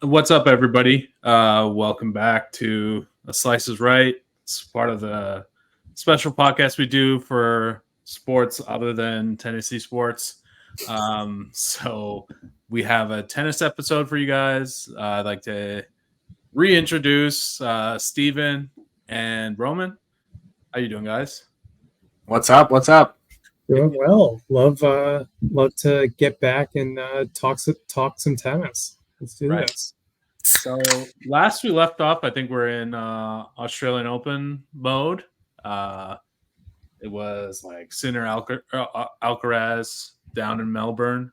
What's up, everybody? Welcome back to A Slice is Right. It's part of the special podcast we do for sports other than Tennessee sports. So we have a tennis episode for you guys. I'd like to reintroduce Steven and Roman. How you doing, guys? What's up? What's up? Doing well. Love to get back and talk some tennis. Let's do this. So last we left off, I think we're in Australian Open mode. It was like Sinner Alcaraz down in Melbourne.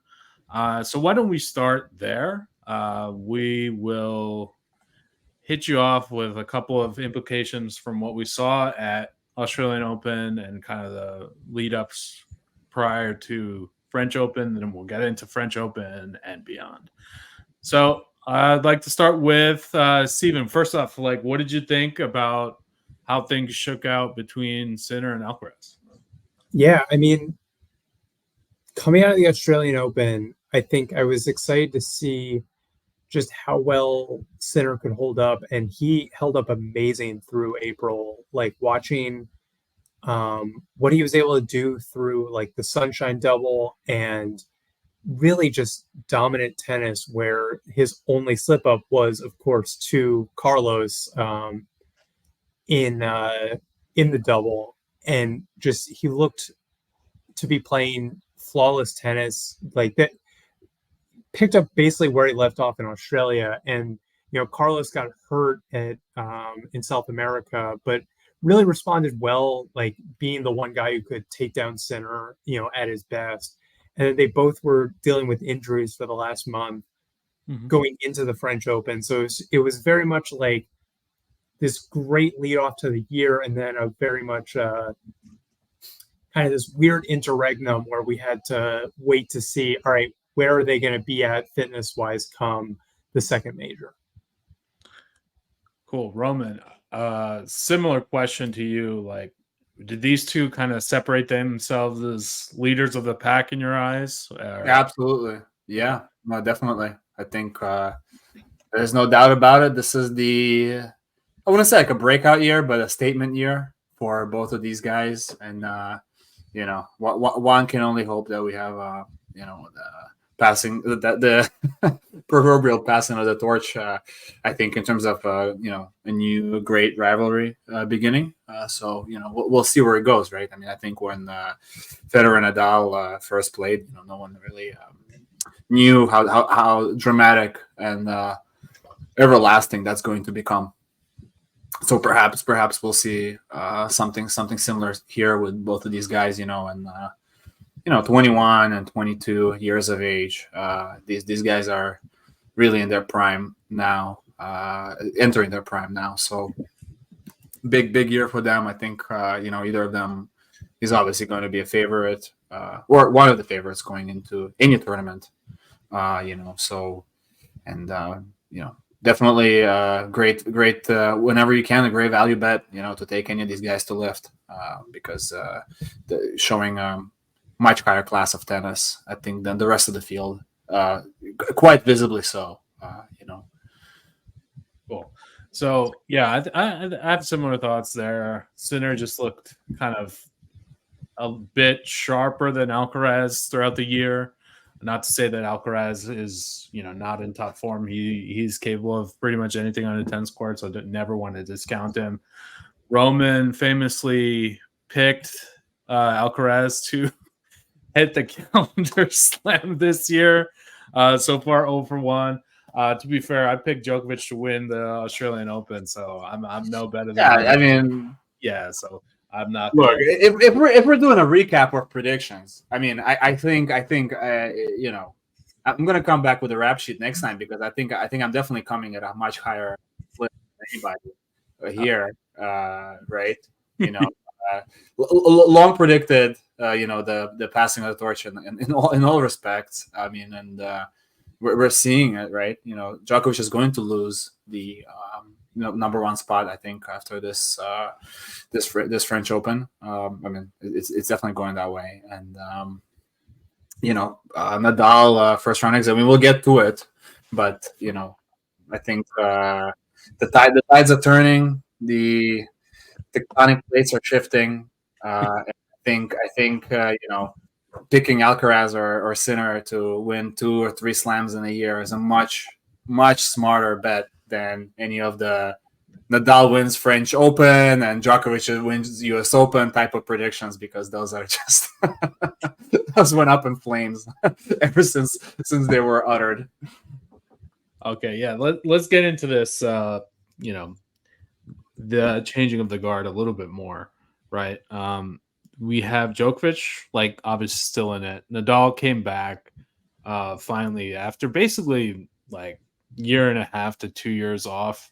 So why don't we start there? We will hit you off with a couple of implications from what we saw at Australian Open and kind of the lead-ups prior to French Open. Then we'll get into French Open and beyond. So I'd like to start with Steven. First off, what did you think about how things shook out between Sinner and Alcaraz? Yeah, I mean, coming out of the Australian Open, I think I was excited to see just how well Sinner could hold up, and he held up amazing through April. Like watching what he was able to do through like the Sunshine Double and really just dominant tennis, where his only slip up was, of course, to Carlos in the double, and just he looked to be playing flawless tennis, like that. Picked up basically where he left off in Australia, and Carlos got hurt at in South America, but really responded well, like being the one guy who could take down Sinner, at his best. And they both were dealing with injuries for the last month going into the French Open. So it was very much like this great lead off to the year, and then a very much kind of this weird interregnum where we had to wait to see, all right, where are they going to be at fitness-wise come the second major? Cool. Roman, similar question to you. Like, did these two kind of separate themselves as leaders of the pack in your eyes? Absolutely. Yeah, no, definitely. I think there's no doubt about it. This is I wouldn't say like a breakout year, but a statement year for both of these guys. And, one can only hope that we have, passing the proverbial passing of the torch. I think in terms of a new great rivalry beginning. So we'll see where it goes, right? I mean, I think when Federer and Nadal first played, no one really knew how dramatic and everlasting that's going to become. So perhaps we'll see something similar here with both of these guys, and 21 and 22 years of age. These guys are really in their prime now, entering their prime now. So big year for them. I think, either of them is obviously going to be a favorite or one of the favorites going into any tournament, so, and, definitely great, whenever you can, a great value bet, to take any of these guys to lift because showing much higher class of tennis, I think, than the rest of the field, quite visibly so. Cool. So yeah, I have similar thoughts there. Sinner just looked kind of a bit sharper than Alcaraz throughout the year. Not to say that Alcaraz is not in top form. He's capable of pretty much anything on a tennis court, so I never want to discount him. Roman famously picked Alcaraz to hit the calendar slam this year. So far 0 for 1. To be fair, I picked Djokovic to win the Australian Open, so I'm no better than yeah. him. I mean, yeah. So I'm not. Look, if we're doing a recap of predictions, I mean, I think I'm gonna come back with a rap sheet next time because I think I'm definitely coming at a much higher flip than anybody here, right? Long predicted, the passing of the torch in all respects. I mean, and we're seeing it, right? Djokovic is going to lose the number one spot, I think, after this French Open. I mean, it's definitely going that way, and Nadal first round exit. I mean, we'll get to it, But I think the tides are turning. The tectonic plates are shifting. I think picking Alcaraz or Sinner to win 2 or 3 slams in a year is a much smarter bet than any of the Nadal wins French Open and Djokovic wins US Open type of predictions, because those are just those went up in flames ever since they were uttered. Okay, yeah. Let's get into this. The changing of the guard a little bit more, right? We have Djokovic, like, obviously still in it. Nadal came back finally after basically like year and a half to 2 years off.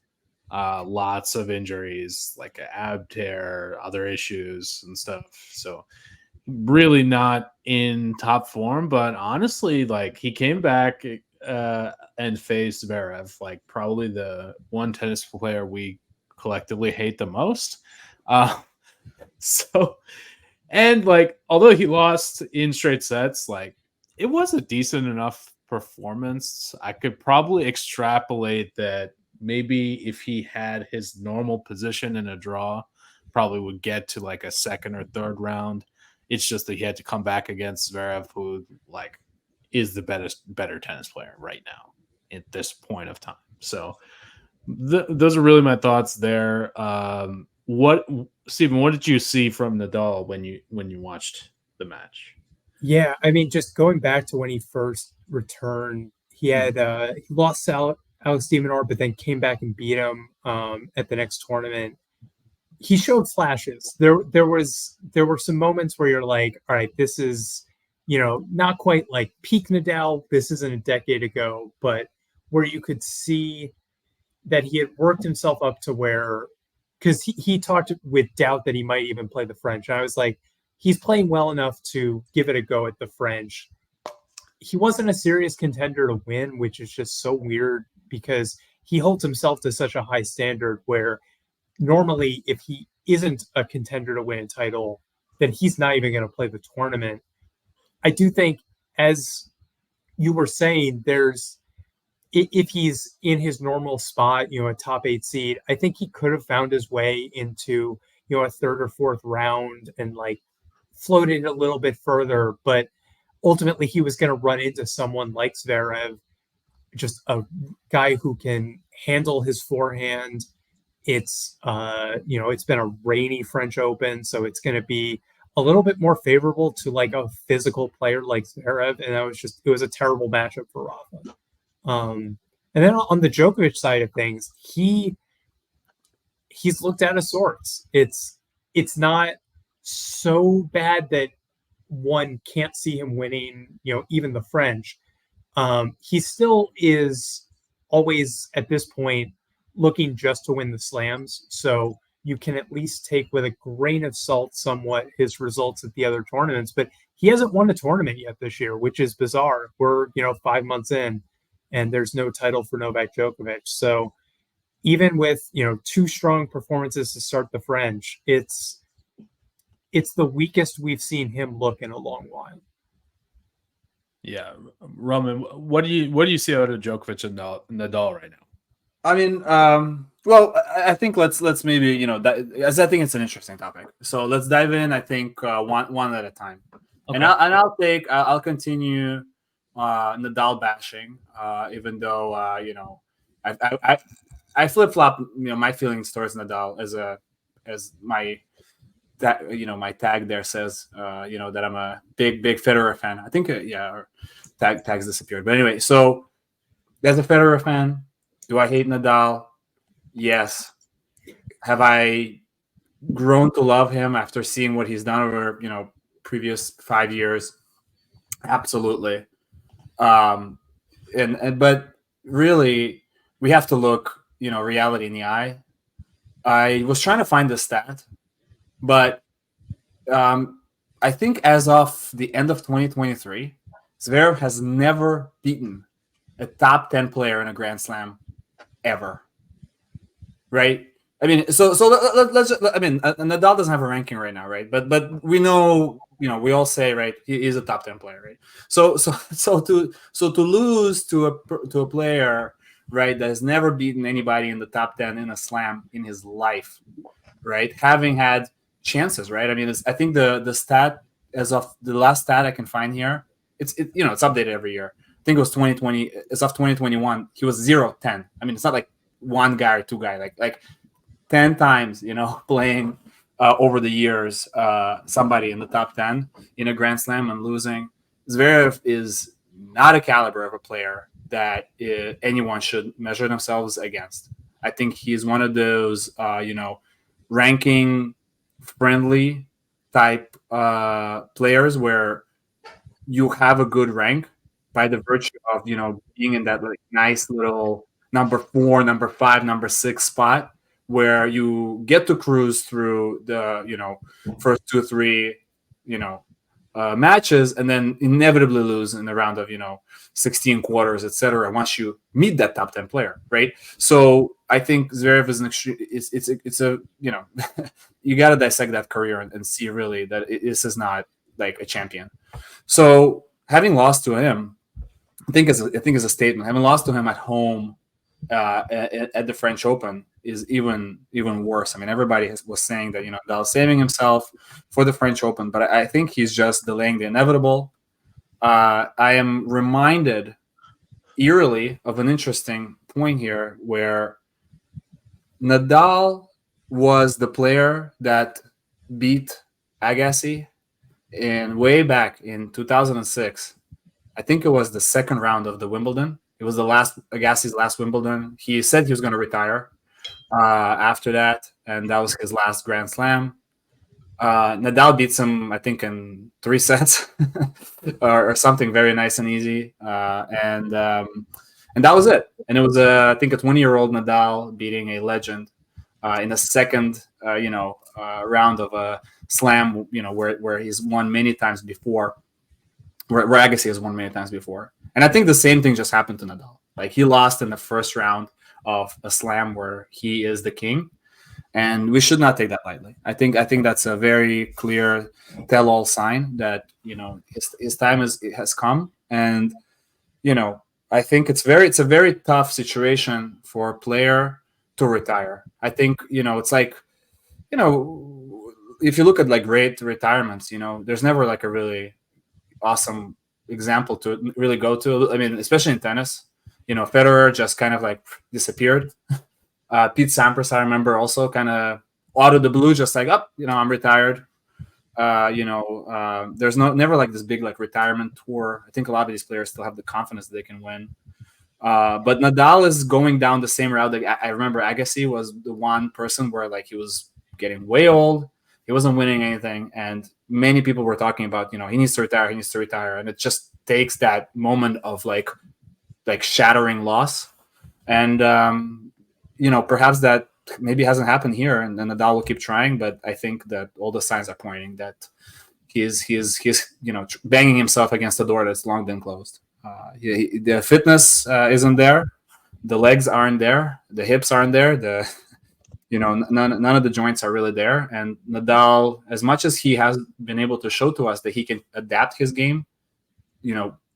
Lots of injuries, like an ab tear, other issues and stuff. So really not in top form, but honestly, like, he came back and faced Zverev, like probably the one tennis player we collectively hate the most. Uh, so, and like, although he lost in straight sets, like, it was a decent enough performance. I could probably extrapolate that maybe if he had his normal position in a draw, probably would get to like a second or third round. It's just that he had to come back against Zverev, who like is the better tennis player right now at this point of time. So those are really my thoughts there. What, Stephen? What did you see from Nadal when you watched the match? Yeah, I mean, just going back to when he first returned, he had he lost to Alex de Minaur, but then came back and beat him at the next tournament. He showed flashes. There were some moments where you're like, all right, this is, not quite like peak Nadal. This isn't a decade ago, but where you could see that he had worked himself up to where, because he talked with doubt that he might even play the French. And I was like, he's playing well enough to give it a go at the French. He wasn't a serious contender to win, which is just so weird, because he holds himself to such a high standard where normally if he isn't a contender to win a title, then he's not even going to play the tournament. I do think, as you were saying, if he's in his normal spot, a top 8 seed, I think he could have found his way into, a third or fourth round and like floated a little bit further. But ultimately he was going to run into someone like Zverev, just a guy who can handle his forehand. It's it's been a rainy French Open, so it's going to be a little bit more favorable to like a physical player like Zverev, and it was a terrible matchup for Rafa. And then on the Djokovic side of things, he's looked out of sorts. It's not so bad that one can't see him winning, even the French. He still is always at this point looking just to win the slams. So you can at least take with a grain of salt somewhat his results at the other tournaments, but he hasn't won a tournament yet this year, which is bizarre. We're, 5 months in and there's no title for Novak Djokovic. So even with, 2 strong performances to start the French, it's the weakest we've seen him look in a long while. Yeah, Roman, what do you see out of Djokovic and Nadal right now? I mean, well, I think let's maybe as I think it's an interesting topic. So let's dive in. I think one at a time, okay. I'll continue Nadal bashing, even though I flip flop my feelings towards Nadal as my my tag there says that I'm a big Federer fan. I think tags disappeared, but anyway, so as a Federer fan, do I hate Nadal? Yes. Have I grown to love him after seeing what he's done over previous 5 years? Absolutely. But really, we have to look reality in the eye. I was trying to find the stat, but I think as of the end of 2023, Zverev has never beaten a top 10 player in a Grand Slam ever. Right? I mean, so let's. I mean, Nadal doesn't have a ranking right now, right? But we know we all say, right, he is a top 10 player, right? So to lose to a player, right, that has never beaten anybody in the top 10 in a slam in his life, right, having had chances, right? I mean, I think the stat, as of the last stat I can find here, it's updated every year. I think it was 2020. As of 2021, he was 0-10. I mean, it's not like one guy or two guy, like 10 times, playing over the years, somebody in the top 10 in a Grand Slam and losing. Zverev is not a caliber of a player that anyone should measure themselves against. I think he's one of those, ranking friendly type players where you have a good rank by the virtue of being in that like nice little number 4, number 5, number 6 spot where you get to cruise through the first 2 or 3 matches and then inevitably lose in the round of 16 quarters, etc. once you meet that top 10 player, right? So I think Zverev is an extreme. It's a you got to dissect that career and see really that this is not like a champion. So having lost to him, I think is a statement. Having lost to him at home at the French Open is even worse. I mean, everybody was saying that Nadal saving himself for the French Open, but I think he's just delaying the inevitable. I am reminded eerily of an interesting point here where Nadal was the player that beat Agassi in way back in 2006. I think it was the second round of the Wimbledon. It was Agassi's last Wimbledon. He said he was going to retire after that, and that was his last Grand Slam. Nadal beats him, I think, in 3 sets or something very nice and easy, and that was it. And it was I think a 20-year-old Nadal beating a legend in the second round of a slam, where he's won many times before, where Agassi has won many times before. And I think the same thing just happened to Nadal. Like, he lost in the first round of a slam where he is the king, and we should not take that lightly. I think that's a very clear tell-all sign that his time has come, and I think it's a very tough situation for a player to retire. I think it's like if you look at like great retirements, there's never like a really awesome example to really go to. I mean, especially in tennis, Federer just kind of like disappeared. Pete Sampras, I remember, also kind of out of the blue, just like, I'm retired. There's never like this big like retirement tour. I think a lot of these players still have the confidence that they can win. But Nadal is going down the same route. Like, I remember Agassi was the one person where like he was getting way old. He wasn't winning anything, and many people were talking about he needs to retire, and it just takes that moment of like shattering loss, and perhaps that maybe hasn't happened here, and then Nadal will keep trying. But I think that all the signs are pointing that he's banging himself against a door that's long been closed. The fitness isn't there, the legs aren't there, the hips aren't there, none of the joints are really there. And Nadal, as much as he has been able to show to us that he can adapt his game,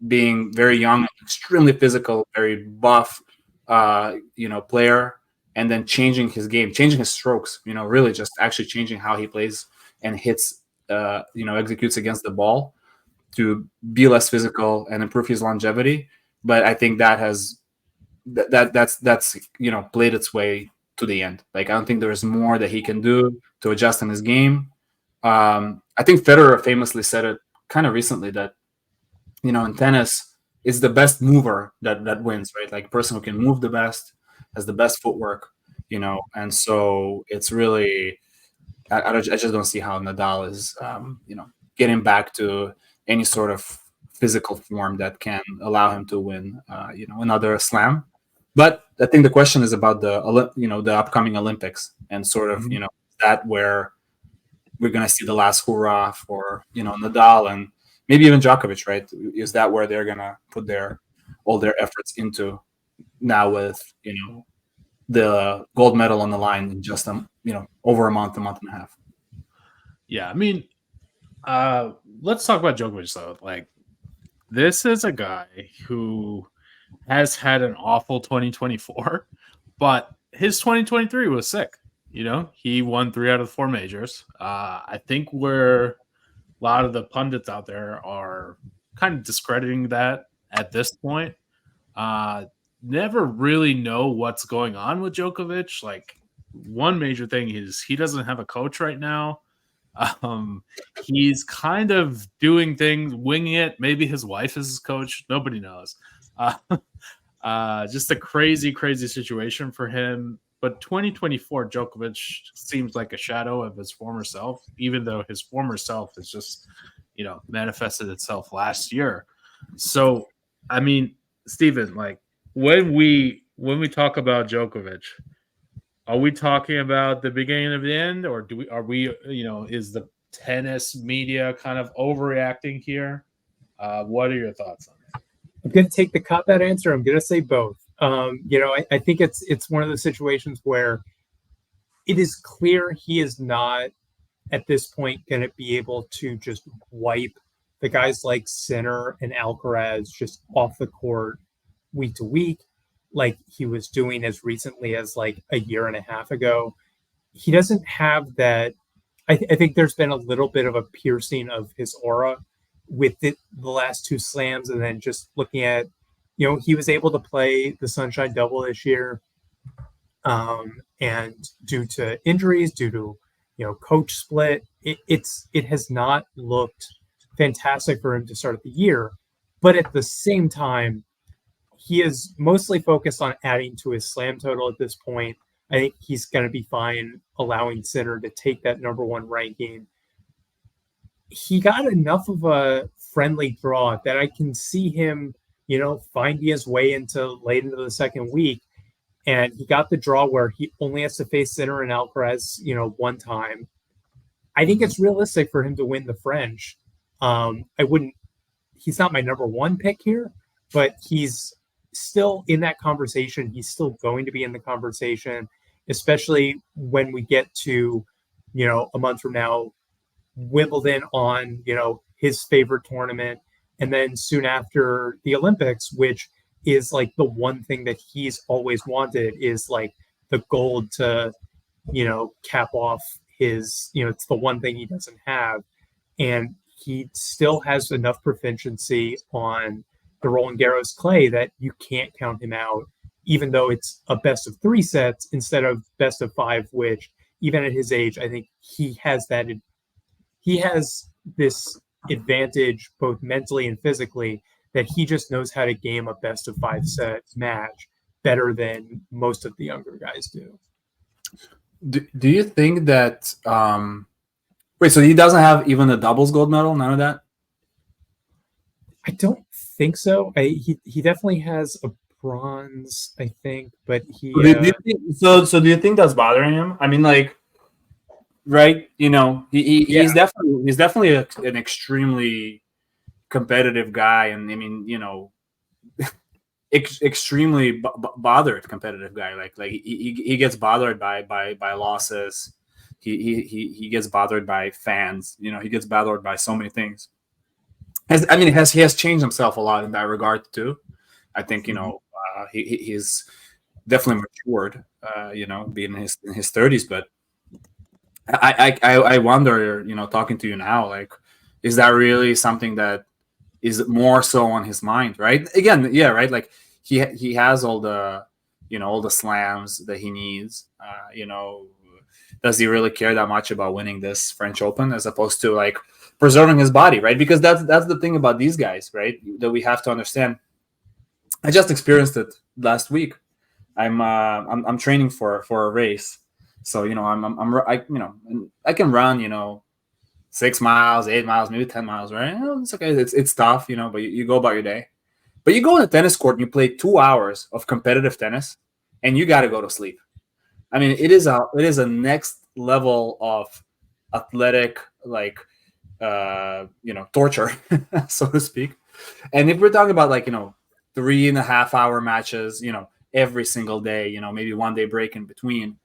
being very young, extremely physical, very buff, player, and then changing his game, changing his strokes, really just actually changing how he plays and hits, executes against the ball to be less physical and improve his longevity. But I think that's played its way to the end. Like, I don't think there's more that he can do to adjust in his game. I think Federer famously said it kind of recently that, in tennis, it's the best mover that wins, right? Like, person who can move the best, has the best footwork, and so it's really, I just don't see how Nadal is, getting back to any sort of physical form that can allow him to win, another slam. But I think the question is about the upcoming Olympics, and sort of, that where we're going to see the last hurrah for, Nadal and maybe even Djokovic, right? Is that where they're going to put all their efforts into now with, the gold medal on the line in just, over a month and a half? Yeah. I mean, Let's talk about Djokovic though. Like, this is a guy who has had an awful 2024, but his 2023 was sick. You know, he won 3 out of the 4 majors. I think where a lot of the pundits out there are kind of discrediting that at this point. Never really know what's going on with Djokovic. Like, one major thing is he doesn't have a coach right now. Um, he's kind of doing things, winging it. Maybe his wife is his coach. Nobody knows. Uh, just a crazy, crazy situation for him. But 2024, Djokovic seems like a shadow of his former self, even though his former self is just, manifested itself last year. So, I mean, Steven, like, when we talk about Djokovic, are we talking about the beginning of the end, or is the tennis media kind of overreacting here? What are your thoughts on that? I'm going to take the cop-out answer. I'm going to say both. I think it's one of those situations where it is clear he is not at this point going to be able to just wipe the guys like Sinner and Alcaraz just off the court week to week, like he was doing as recently as like a year and a half ago. He doesn't have that. I think there's been a little bit of a piercing of his aura with the last 2 slams, and then just looking at, he was able to play the Sunshine Double this year, and due to injuries, due to coach split, it has not looked fantastic for him to start the year. But at the same time, he is mostly focused on adding to his slam total at this point. I think he's going to be fine allowing Sinner to take that number 1 ranking. He got enough of a friendly draw that I can see him, finding his way into late into the second week. And he got the draw where he only has to face Sinner and Alcaraz, 1 time. I think it's realistic for him to win the French. He's not my number 1 pick here, but he's still in that conversation. He's still going to be in the conversation, especially when we get to, a month from now, Wimbledon on, his favorite tournament. And then soon after the Olympics, which is like the one thing that he's always wanted, is like the gold to, cap off his, it's the one thing he doesn't have. And he still has enough proficiency on the Rolland Garros clay that you can't count him out, even though it's a best of 3 sets instead of best of 5, which even at his age, I think he has this advantage both mentally and physically, that he just knows how to game a best of 5 set match better than most of the younger guys do. Do you think that wait, so he doesn't have even a doubles gold medal? None of that? I don't think so. He definitely has a bronze, I think, but he. So do you think that's bothering him? I mean, like, right? He's definitely an extremely competitive guy, and I mean, extremely bothered competitive guy. Like he gets bothered by losses. He gets bothered by fans. He gets bothered by so many things. He has changed himself a lot in that regard too. I think he's definitely matured. Being in his 30s, but I wonder, talking to you now, like, is that really something that is more so on his mind? Right? Again, yeah, right. Like he has all the all the slams that he needs. Does he really care that much about winning this French Open as opposed to like preserving his body, right? Because that's the thing about these guys, right? That we have to understand. I just experienced it last week. I'm training for a race, so I can run 6 miles, 8 miles, maybe 10 miles, right? It's okay. It's tough, but you go about your day. But you go on a tennis court and you play 2 hours of competitive tennis, and you got to go to sleep. I mean, it is a next level of athletic, like, torture, so to speak. And if we're talking about 3.5 hour matches, every single day, maybe 1 day break in between,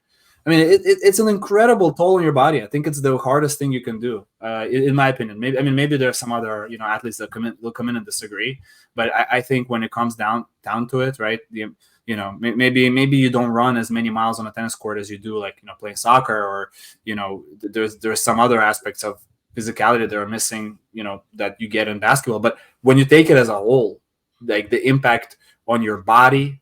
I mean, it's an incredible toll on your body. I think it's the hardest thing you can do, in my opinion. Maybe there are some other athletes that will come in and disagree, but I think when it comes down to it, right? Maybe you don't run as many miles on a tennis court as you do, like playing soccer, or there's some other aspects of physicality that are missing, that you get in basketball. But when you take it as a whole, like the impact on your body,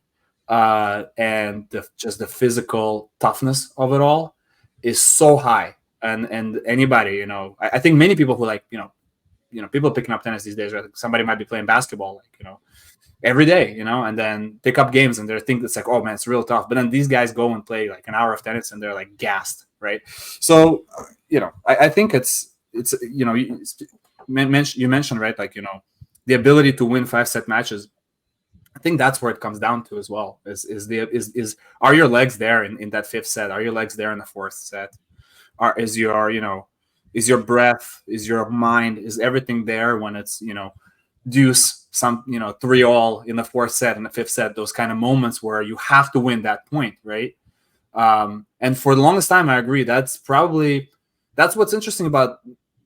and just the physical toughness of it all is so high. And anybody, I think many people who like, people picking up tennis these days, right? Somebody might be playing basketball, like, every day, and then pick up games and they think it's like, oh man, it's real tough. But then these guys go and play like an hour of tennis and they're like gassed, right? So, I think it's you mentioned, right? Like, the ability to win 5-set matches. I think that's where it comes down to as well. Is are your legs there in that 5th set? Are your legs there in the 4th set? Is your breath, is your mind, is everything there when it's deuce, 3-all in the 4th set and the 5th set? Those kind of moments where you have to win that point, right? And for the longest time, I agree. That's what's interesting about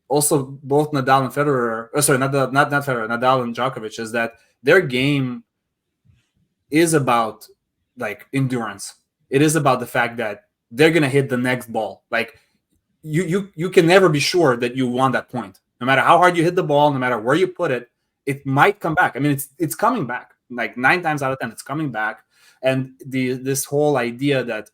also both Nadal and Federer. Not Federer, Nadal and Djokovic, is that their game is about like endurance. It is about the fact that they're gonna hit the next ball. Like you can never be sure that you won that point. No matter how hard you hit the ball, no matter where you put it, it might come back. I mean, it's coming back. Like 9 times out of 10, it's coming back. And this whole idea that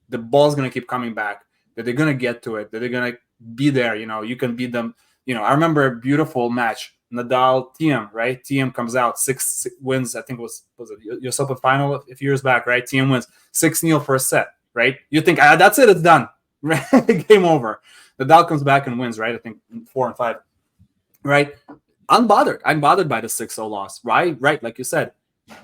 the ball's gonna keep coming back, that they're gonna get to it, that they're gonna be there. You can beat them. I remember a beautiful match. Nadal, Thiem, right? Thiem comes out, 6 wins. I think was it US Open final a few years back, right? Thiem wins 6-0 for a set, right? You think, that's it, it's done, right? Game over. Nadal comes back and wins, right? I think 4 and 5, right? Unbothered by the 6-0 loss, right? Right, like you said,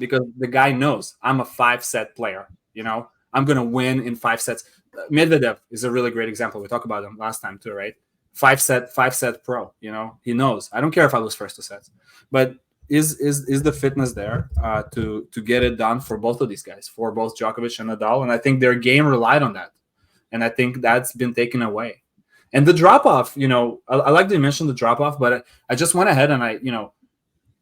because the guy knows I'm a 5-set player. I'm gonna win in 5 sets. Medvedev is a really great example. We talked about him last time too, right? 5-set pro. He knows. I don't care if I lose first 2 sets, but is the fitness there to get it done for both of these guys, for both Djokovic and Nadal? And I think their game relied on that, and I think that's been taken away. And the drop off, I like to mention the drop off, but I just went ahead and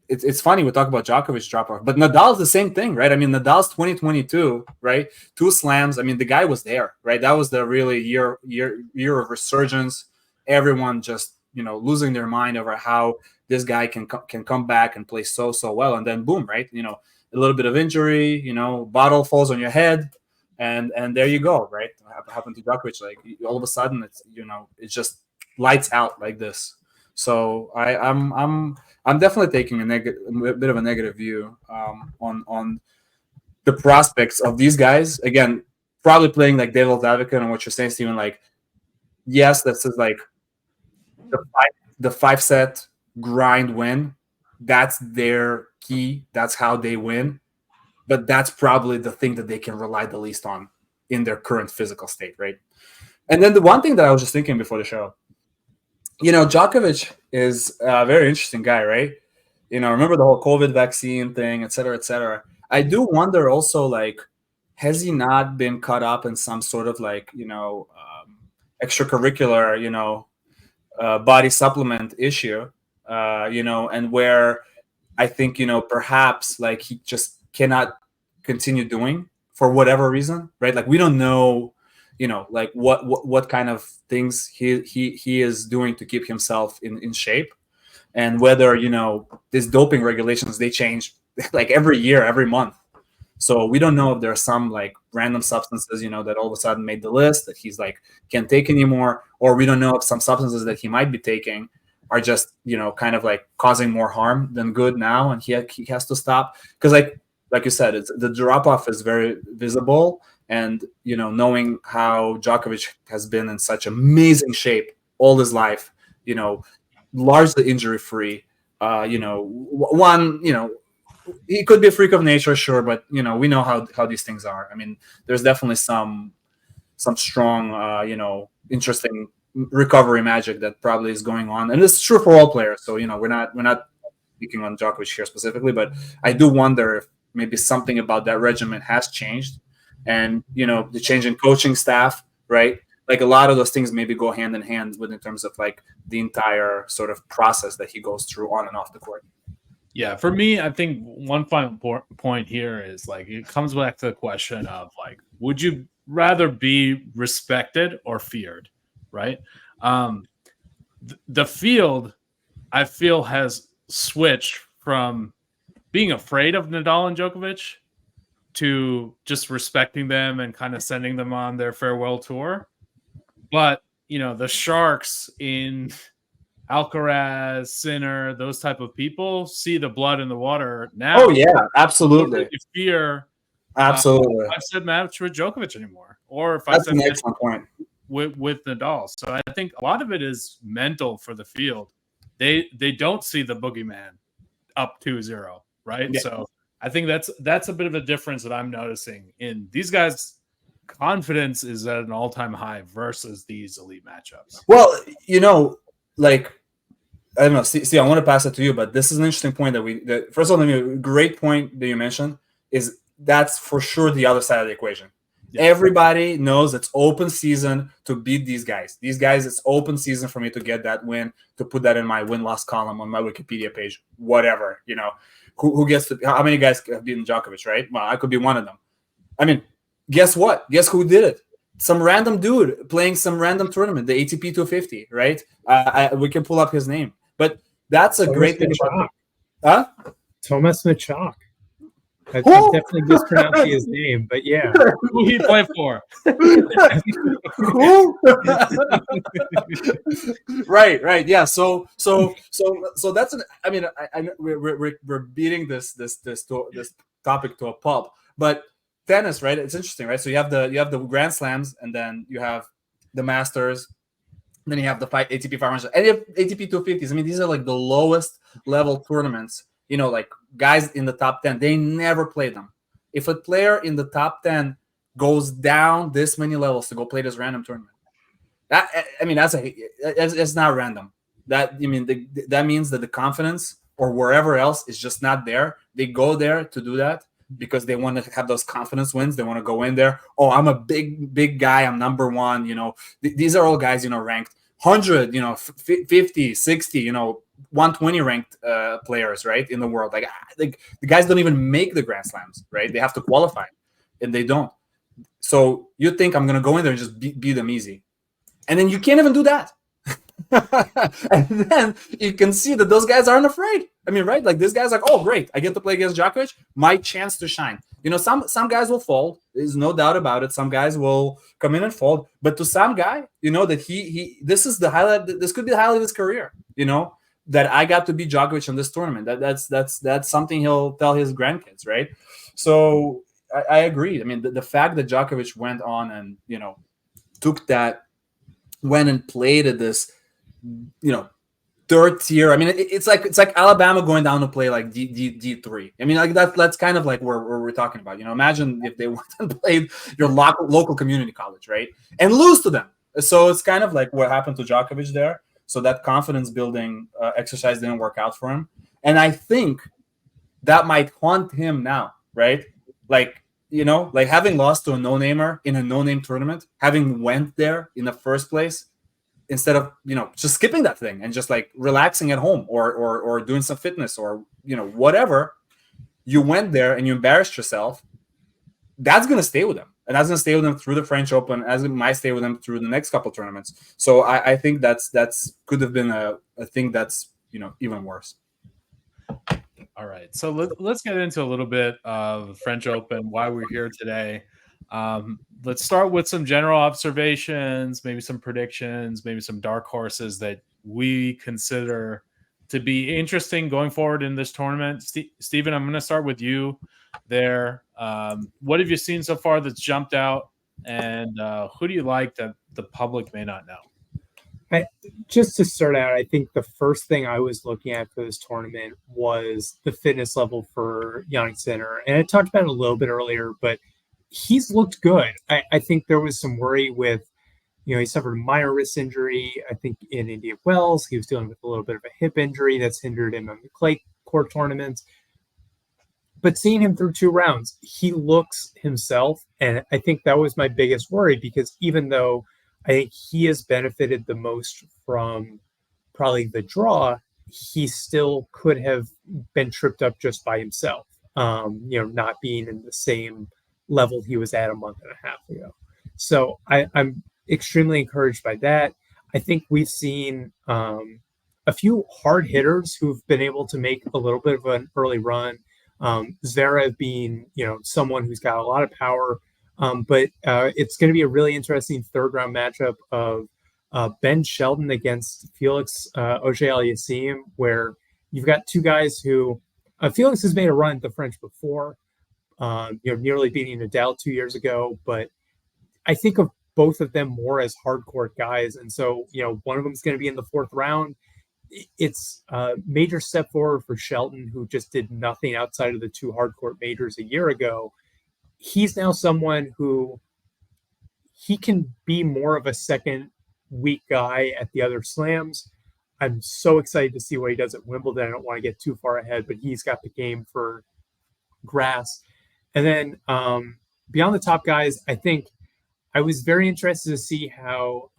it's funny we talk about Djokovic drop off, but Nadal's the same thing, right? I mean, Nadal's 2022, right? 2 slams. I mean, the guy was there, right? That was the really year of resurgence. Everyone just losing their mind over how this guy can come back and play so well, and then boom, right? A little bit of injury, bottle falls on your head, and there you go, right? What happened to Djokovic? Like all of a sudden, it's it just lights out like this. So I'm definitely taking a bit of a negative view on the prospects of these guys. Again, probably playing like devil's advocate on what you're saying, Steven. Like, yes, this is like the 5-set grind win. That's their key. That's how they win. But that's probably the thing that they can rely the least on in their current physical state, right? And then the one thing that I was just thinking before the show, Djokovic is a very interesting guy, right? Remember the whole COVID vaccine thing, et cetera, et cetera. I do wonder also, like, has he not been caught up in some sort of like, extracurricular, body supplement issue, and where I think, perhaps like he just cannot continue doing for whatever reason, right? Like we don't know, like what kind of things he is doing to keep himself in shape, and whether, these doping regulations, they change like every year, every month. So we don't know if there are some like random substances, that all of a sudden made the list that he's like can't take anymore, or we don't know if some substances that he might be taking are just, kind of like causing more harm than good now, and he has to stop. Because like you said, the drop off is very visible, and knowing how Djokovic has been in such amazing shape all his life, largely injury free. He could be a freak of nature, sure, but we know how these things are. I mean, there's definitely some strong, interesting recovery magic that probably is going on, and it's true for all players. So we're not speaking on Djokovic here specifically, but I do wonder if maybe something about that regimen has changed, and the change in coaching staff right? Like a lot of those things maybe go hand in hand with in terms of like the entire sort of process that he goes through on and off the court. Yeah, for me, I think one final point here is like it comes back to the question of like, would you rather be respected or feared, right? The field, I feel, has switched from being afraid of Nadal and Djokovic to just respecting them and kind of sending them on their farewell tour. But, the Sharks in Alcaraz, Sinner, those type of people see the blood in the water now. Oh, yeah, absolutely. Totally fear. Absolutely. If I said match with Djokovic anymore, or if That's I said an excellent point. With Nadal. So I think a lot of it is mental for the field. They don't see the boogeyman up 2-0, right? Yeah. So I think that's a bit of a difference that I'm noticing in these guys. Confidence is at an all-time high versus these elite matchups. Well, like I don't know. See, I want to pass it to you, but this is an interesting point that first of all, great point that you mentioned is that's for sure the other side of the equation. Yeah. Everybody knows it's open season to beat these guys. These guys, it's open season for me to get that win, to put that in my win-loss column on my Wikipedia page, whatever, who gets to, how many guys have beaten Djokovic, right? Well, I could be one of them. I mean, guess what? Guess who did it? Some random dude playing some random tournament, the ATP 250, right? We can pull up his name. But that's a great thing about it. Huh? Thomas Machak. I definitely mispronounced his name, but yeah. Who he play for? Right. Yeah. So that's we're beating this topic to a pulp, but tennis, right? It's interesting, right? So you have the Grand Slams, and then you have the Masters, then you have the ATP 500, and you have ATP 250s. I mean, these are like the lowest level tournaments. Like guys in the top 10, they never play them. If a player in the top 10 goes down this many levels to go play this random tournament, it's not random. That means that the confidence or wherever else is just not there. They go there to do that because they want to have those confidence wins. They want to go in there. Oh, I'm a big guy. I'm number one. These are all guys, ranked 100, 50, 60, 120 ranked players, right, in the world. Like the guys don't even make the Grand Slams, right? They have to qualify, and they don't. So you think I'm going to go in there and just beat them easy. And then you can't even do that. And then you can see that those guys aren't afraid. I mean, right? Like this guy's like, oh, great. I get to play against Djokovic. My chance to shine. Some guys will fold. There's no doubt about it. Some guys will come in and fold. But to some guy, that this is the highlight. This could be the highlight of his career, that I got to beat Djokovic in this tournament. That's something he'll tell his grandkids, right? So I agree. I mean, the fact that Djokovic went on and, went and played at this, third tier. I mean, it's like Alabama going down to play like D3. I mean, like that's kind of like where we're talking about. Imagine if they went and played your local community college, right, and lose to them. So it's kind of like what happened to Djokovic there. So that confidence building exercise didn't work out for him, and I think that might haunt him now, right? Like having lost to a no-namer in a no-name tournament, having went there in the first place, instead of just skipping that thing and just like relaxing at home or doing some fitness or whatever, you went there and you embarrassed yourself. That's going to stay with him, and that's going to stay with him through the French Open, as it might stay with him through the next couple of tournaments. So I think that's could have been a thing that's even worse. All right, so let's get into a little bit of the French Open, why we're here today. Let's start with some general observations, maybe some predictions, maybe some dark horses that we consider to be interesting going forward in this tournament. Stephen, I'm going to start with you there. What have you seen so far that's jumped out, and who do you like that the public may not know? Just to start out, I think the first thing I was looking at for this tournament was the fitness level for Jannik Sinner. And I talked about it a little bit earlier, but he's looked good. I think there was some worry with, he suffered a minor wrist injury, I think, in Indian Wells. He was dealing with a little bit of a hip injury that's hindered him on the clay court tournaments. but seeing him through 2 rounds, he looks himself. And I think that was my biggest worry, because even though I think he has benefited the most from probably the draw, he still could have been tripped up just by himself, not being in the same level he was at a month and a half ago. So I'm extremely encouraged by that. I think we've seen a few hard hitters who've been able to make a little bit of an early run. Zverev being, someone who's got a lot of power, but it's going to be a really interesting third round matchup of Ben Shelton against Felix Auger-Aliassime, where you've got two guys who Felix has made a run at the French before, nearly beating Nadal 2 years ago, but I think of both of them more as hardcore guys. And so, one of them is going to be in the fourth round. It's a major step forward for Shelton, who just did nothing outside of the 2 hardcourt majors a year ago. He's now someone who he can be more of a second weak guy at the other slams. I'm so excited to see what he does at Wimbledon. I don't want to get too far ahead, but he's got the game for grass. And then beyond the top guys, I think I was very interested to see how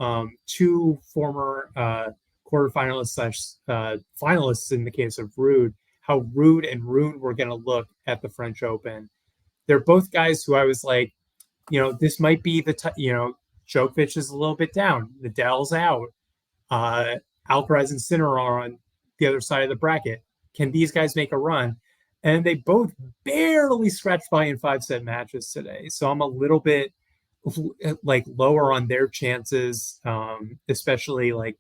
2 former quarterfinalists / finalists in the case of Ruud, how Ruud and Rune were going to look at the French Open. They're both guys who I was like, this might be the Djokovic is a little bit down. Nadal's out. Alcaraz and Sinner are on the other side of the bracket. Can these guys make a run? And they both barely scratched by in 5-set matches today. So I'm a little bit lower on their chances, especially like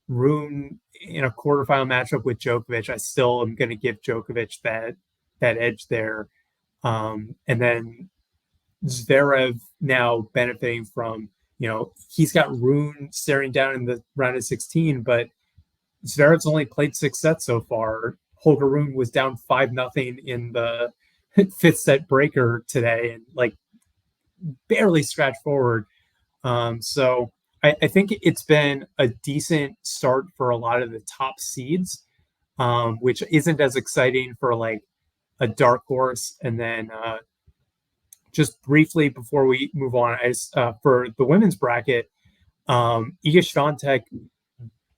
Rune in a quarterfinal matchup with Djokovic. I still am going to give Djokovic that edge there. And then Zverev now benefiting from, he's got Rune staring down in the round of 16, but Zverev's only played 6 sets so far. Holger Rune was down 5-0 in the 5th set breaker today and barely scratched forward. So I think it's been a decent start for a lot of the top seeds, which isn't as exciting for a dark horse. And then just briefly before we move on, for the women's bracket, Iga Swiatek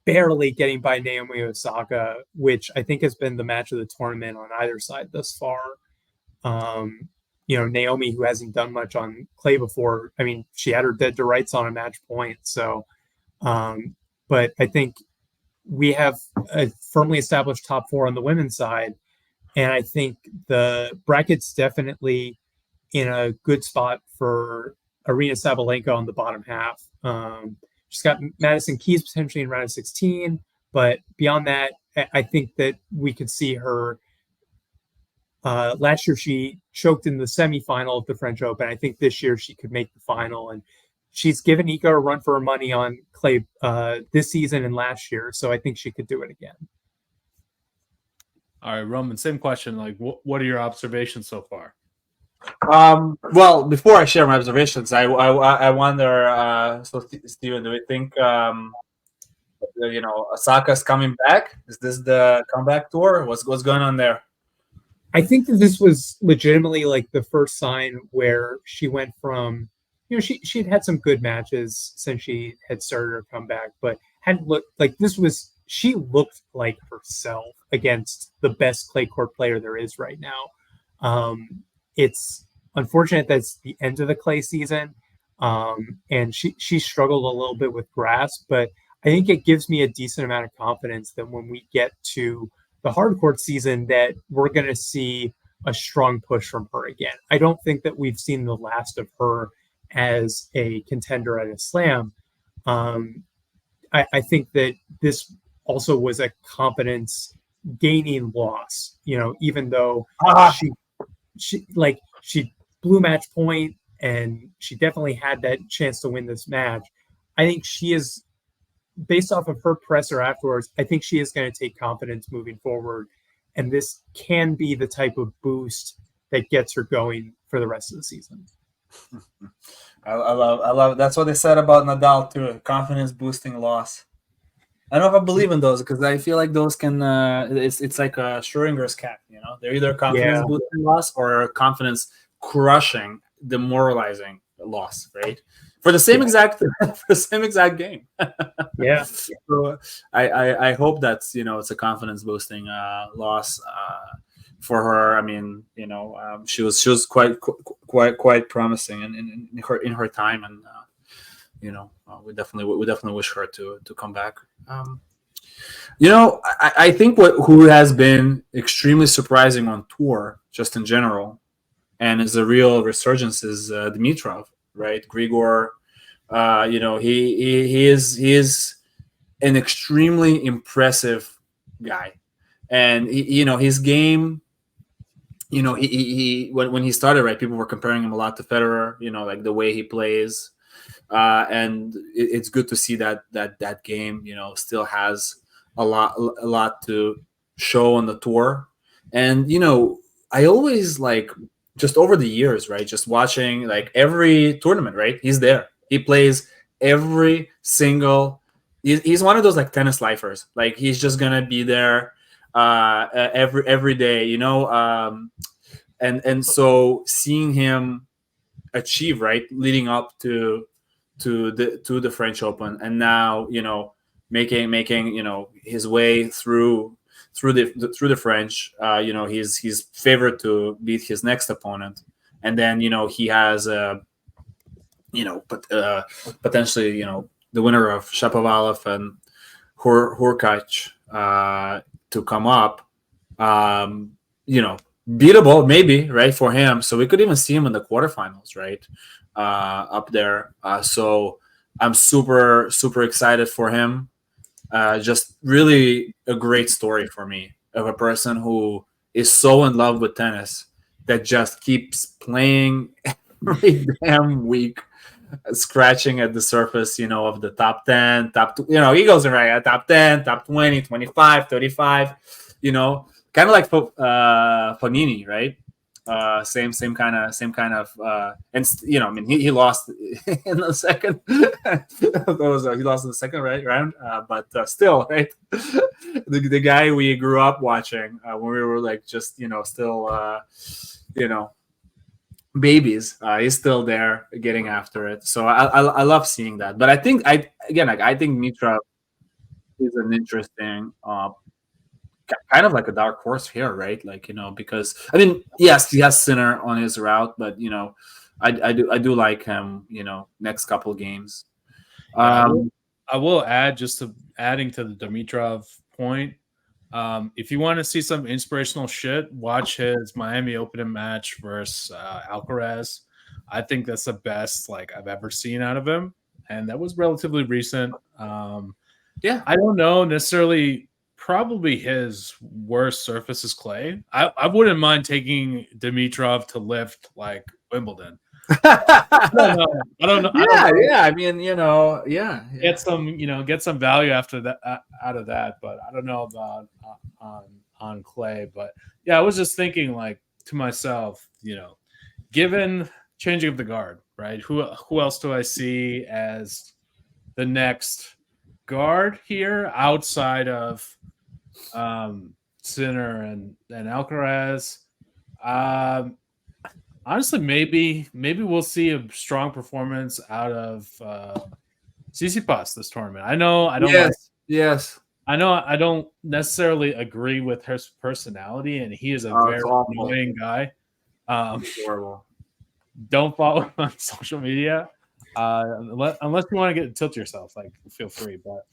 barely getting by Naomi Osaka, which I think has been the match of the tournament on either side thus far. Naomi, who hasn't done much on clay before, I mean, she had her dead to rights on a match point. So, but I think we have a firmly established top 4 on the women's side. And I think the bracket's definitely in a good spot for Arina Sabalenka on the bottom half. She's got Madison Keys potentially in round of 16, but beyond that, I think that we could see her. Last year, she choked in the semifinal of the French Open. I think this year she could make the final, and she's given Iga a run for her money on clay this season and last year, so I think she could do it again. All right, Roman, same question. What are your observations so far? Well, before I share my observations, I wonder. So, Steven, do we think Osaka's coming back? Is this the comeback tour? What's going on there? I think that this was legitimately the first sign where she went from, she'd had some good matches since she had started her comeback, but hadn't looked she looked like herself against the best clay court player there is right now. It's unfortunate that it's the end of the clay season, and she struggled a little bit with grass, but I think it gives me a decent amount of confidence that when we get to the hard court season that we're going to see a strong push from her again. I don't think that we've seen the last of her as a contender at a slam. I think that this also was a confidence gaining loss, even though she blew match point and she definitely had that chance to win this match. I think she is, based off of her presser afterwards, I think she is going to take confidence moving forward. And this can be the type of boost that gets her going for the rest of the season. I love. That's what they said about Nadal too. Confidence boosting loss. I don't know if I believe in those because I feel like those can. It's like a Schrodinger's cat. You know, they're either confidence Yeah. boosting loss or confidence crushing, demoralizing loss. Right, for the same Yeah. exact for the same exact game. Yeah. So I hope that's it's a confidence boosting loss for her. I mean, she was quite promising in her time, and we definitely wish her to come back. I think who has been extremely surprising on tour, just in general, and is a real resurgence is Dimitrov, right? Grigor, he is an extremely impressive guy, and his game. When he started, right, people were comparing him a lot to Federer. Like the way he plays, and it's good to see that game still has a lot to show on the tour. And I always like, just over the years, right, just watching like every tournament, right, he's there, he plays every single. He's one of those like tennis lifers, like he's just gonna be there every day, and so seeing him achieve, right, leading up to the French Open, and now making his way through the French. He's favored to beat his next opponent, and then he has potentially the winner of Shapovalov and Hurkacz to come up. Beatable maybe, right, for him. So we could even see him in the quarterfinals, right, up there. So I'm super super excited for him. Just really a great story for me of a person who is so in love with tennis that just keeps playing every damn week, scratching at the surface, of the top 10, he goes right at top 10, top 20, 25, 35, kind of like Fognini, right? Same kind of, and I mean, he lost in the second. He lost in the second round, but still, right? the guy we grew up watching when we were like just still babies, he's still there getting after it. So I love seeing that. But I think I think Mitra is an interesting kind of like a dark horse here, right? Like because I mean, yes, he has Sinner on his route, but I do like him. Next couple games. Yeah, I will add, just adding to the Dimitrov point. If you want to see some inspirational shit, watch his Miami Open match versus Alcaraz. I think that's the best like I've ever seen out of him, and that was relatively recent. Yeah, I don't know necessarily. Probably his worst surface is clay. I wouldn't mind taking Dimitrov to lift like Wimbledon. I don't know. Yeah. I mean, Get some value after that out of that, but I don't know about on clay. But yeah, I was just thinking like to myself, given changing of the guard, right? Who else do I see as the next guard here outside of Sinner and Alcaraz? Honestly, maybe we'll see a strong performance out of Tsitsipas this tournament. I know I don't. Yes. I know I don't necessarily agree with his personality, and he is a very annoying guy. Horrible. Don't follow him on social media unless you want to tilt yourself. Like, feel free, but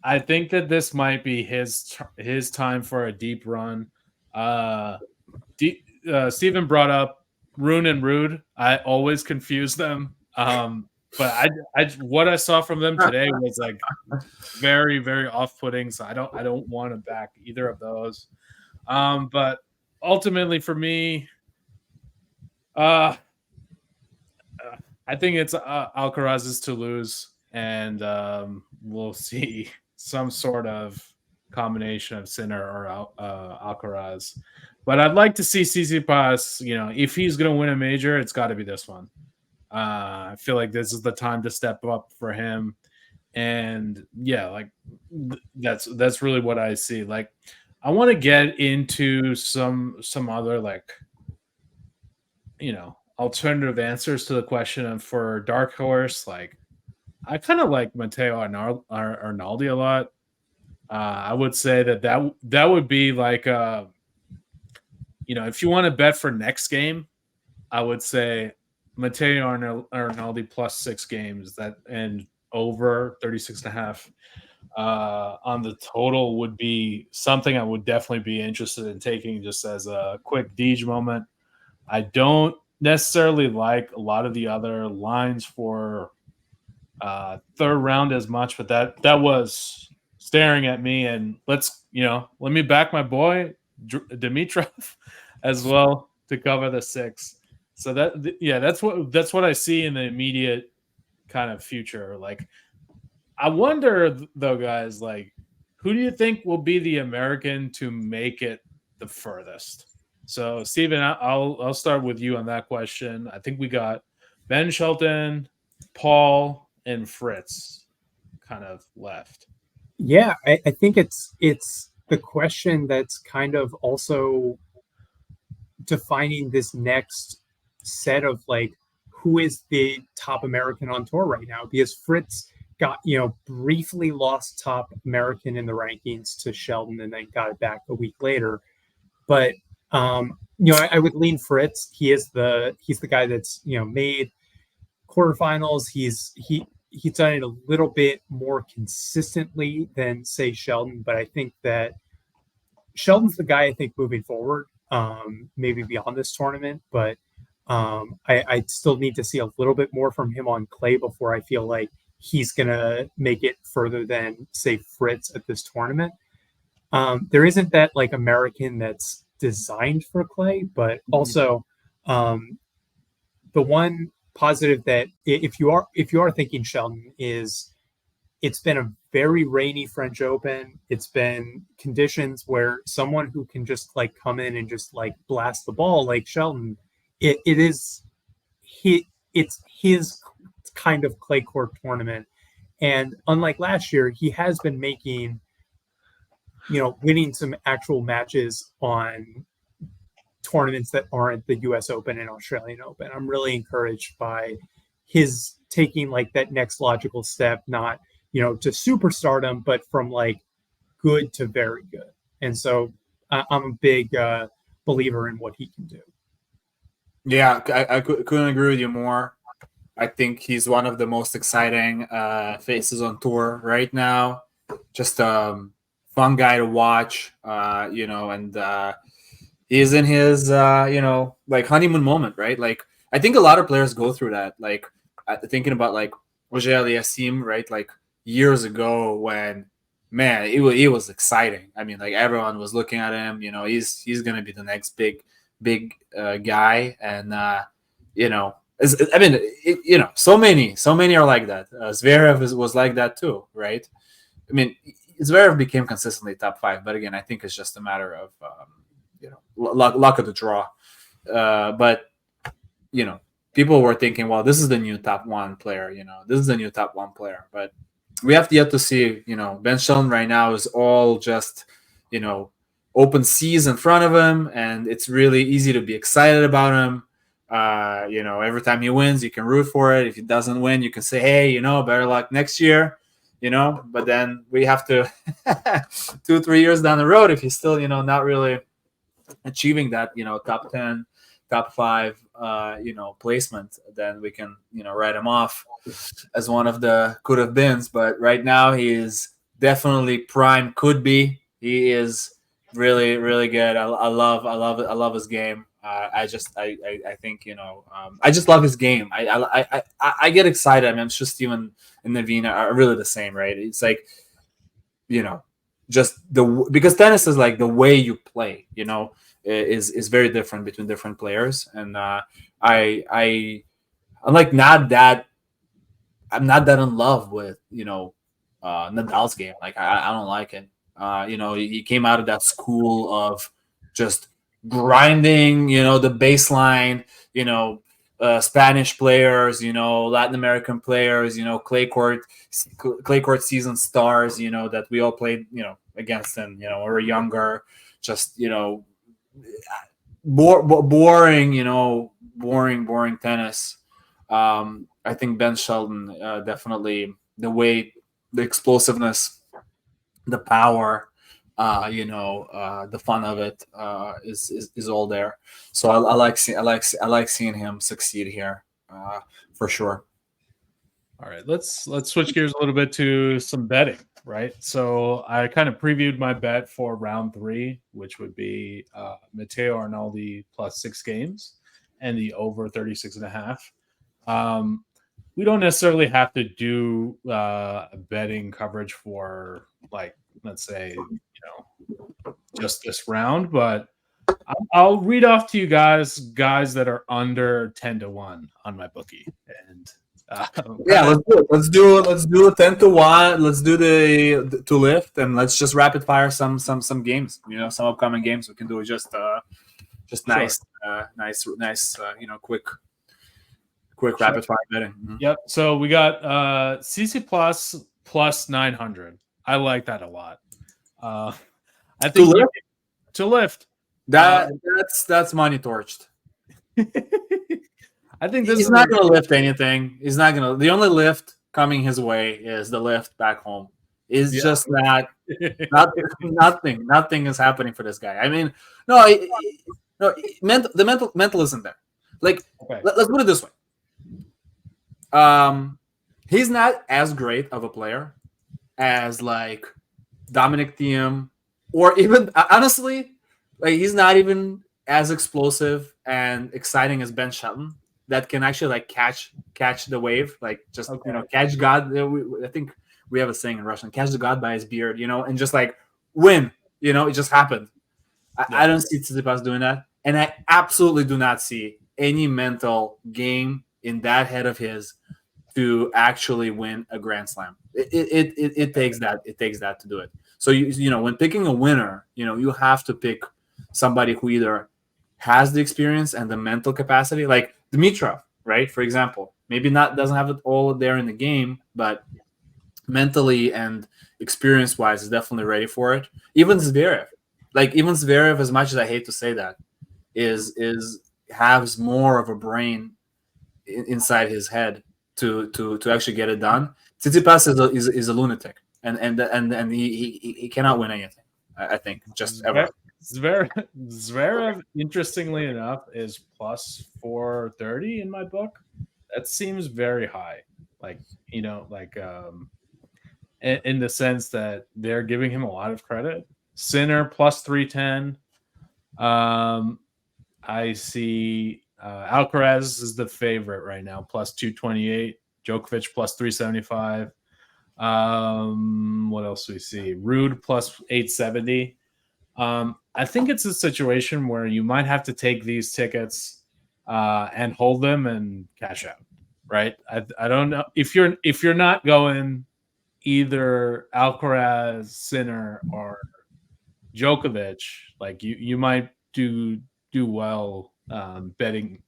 I think that this might be his time for a deep run. Steven brought up Rune and Rude. I always confuse them. But what I saw from them today was like very, very off-putting. So I don't want to back either of those. But ultimately for me, I think it's Alcaraz's to lose, and we'll see some sort of combination of Sinner or Alcaraz. But I'd like to see Tsitsipas, if he's going to win a major, it's got to be this one. I feel like this is the time to step up for him. And yeah, like that's really what I see. Like, I want to get into some other, like, alternative answers to the question of for dark horse. Like, I kind of like Matteo Arnaldi a lot. I would say that would be like, if you want to bet for next game, I would say Matteo Arnaldi plus 6 games that and over 36.5 on the total would be something I would definitely be interested in taking just as a quick Deej moment. I don't necessarily like a lot of the other lines for third round as much, but that was staring at me. And let me back my boy Dimitrov as well to cover the 6. So that's what I see in the immediate kind of future. Like, I wonder though, guys, like, who do you think will be the American to make it the furthest? So, Steven, I'll start with you on that question. I think we got Ben Shelton, Paul, and Fritz kind of left. Yeah, I think it's the question that's kind of also defining this next set of like who is the top American on tour right now, because Fritz got briefly lost top American in the rankings to Sheldon and then got it back a week later. But I would lean Fritz. He's the guy that's made quarterfinals. He's done it a little bit more consistently than say Sheldon, but I think that Sheldon's the guy I think moving forward, maybe beyond this tournament. But I still need to see a little bit more from him on clay before I feel like he's gonna make it further than say Fritz at this tournament. There isn't that like American that's designed for clay, but also the one positive that if you are thinking Sheldon is it's been a very rainy French Open. It's been conditions where someone who can just like come in and just like blast the ball like Sheldon, it's his kind of clay court tournament. And unlike last year, he has been making, winning some actual matches on tournaments that aren't the US Open and Australian Open. I'm really encouraged by his taking like that next logical step, not, to superstardom, but from like good to very good. And so I'm a big believer in what he can do. Yeah, I couldn't agree with you more. I think he's one of the most exciting faces on tour right now. Just fun guy to watch, and he's in his, like honeymoon moment, right? Like, I think a lot of players go through that. Like, thinking about like Roger Aliassime, right? Like years ago when, man, it was exciting. I mean, like everyone was looking at him. He's gonna be the next big guy, and so many are like that. Zverev was like that too, right? I mean, Zverev became consistently top 5, but again, I think it's just a matter of luck of the draw. But people were thinking, well, this is the new top 1 player. This is the new top 1 player. But we have yet to see. Ben Shelton right now is all just open seas in front of him, and it's really easy to be excited about him. Every time he wins, you can root for it. If he doesn't win, you can say, hey, better luck next year. But then we have to 2-3 years down the road, if he's still not really achieving that top 10, top 5 placement, then we can write him off as one of the could have beens. But right now he is definitely prime could be. He is really, really good. I love his game. I think I just love his game. I get excited. I mean, I'm sure Steven and Naveen are really the same, right? It's like just because tennis is like the way you play, is very different between different players, and I'm not that in love with Nadal's game. Like I don't like it. He came out of that school of just grinding, the baseline, Spanish players, Latin American players, clay court season stars, that we all played, against them, when we were younger, just, boring tennis. I think Ben Shelton, definitely the weight, the explosiveness, the power, the fun of it is all there. So I like seeing him succeed here, for sure. All right, let's switch gears a little bit to some betting, right? So I kind of previewed my bet for round 3, which would be Matteo Arnaldi plus 6 games and the over 36.5. We don't necessarily have to do betting coverage for, like, let's say, just this round, but I'll read off to you guys that are under 10-1 on my bookie, and let's do it. Let's do 10-1. Let's do the to lift, and let's just rapid fire some games. Some upcoming games. We can do it just nice, quick rapid fire betting. Mm-hmm. Yep. So we got CC plus 900. I like that a lot. I think to lift. That's money torched. I think he's not going to lift anything. He's not going to. The only lift coming his way is the lift back home. It's just that nothing is happening for this guy. I mean, the mental isn't there. Like, let's put it this way. He's not as great of a player as like Dominic Thiem, or even honestly, like he's not even as explosive and exciting as Ben Shelton, that can actually like catch the wave, like just catch God. I think we have a saying in Russian: "Catch the God by his beard," and just like win. It just happened. I don't see Tsitsipas doing that, and I absolutely do not see any mental game in that head of his to actually win a Grand Slam. It takes that. It takes that to do it. So when picking a winner, you have to pick somebody who either has the experience and the mental capacity, like Dimitrov, right? For example, maybe doesn't have it all there in the game, but mentally and experience-wise is definitely ready for it. Even Zverev, as much as I hate to say that, has more of a brain inside his head to actually get it done. Tsitsipas is a lunatic, and he cannot win anything. I think just ever. Zverev, interestingly enough, is plus 430 in my book. That seems very high. In the sense that they're giving him a lot of credit. Sinner plus 310. I see Alcaraz is the favorite right now, plus 228. Djokovic plus 375. What else do we see? Rude plus 870. I think it's a situation where you might have to take these tickets and hold them and cash out, right? I don't know if you're not going either Alcaraz, Sinner, or Djokovic, like you might do well betting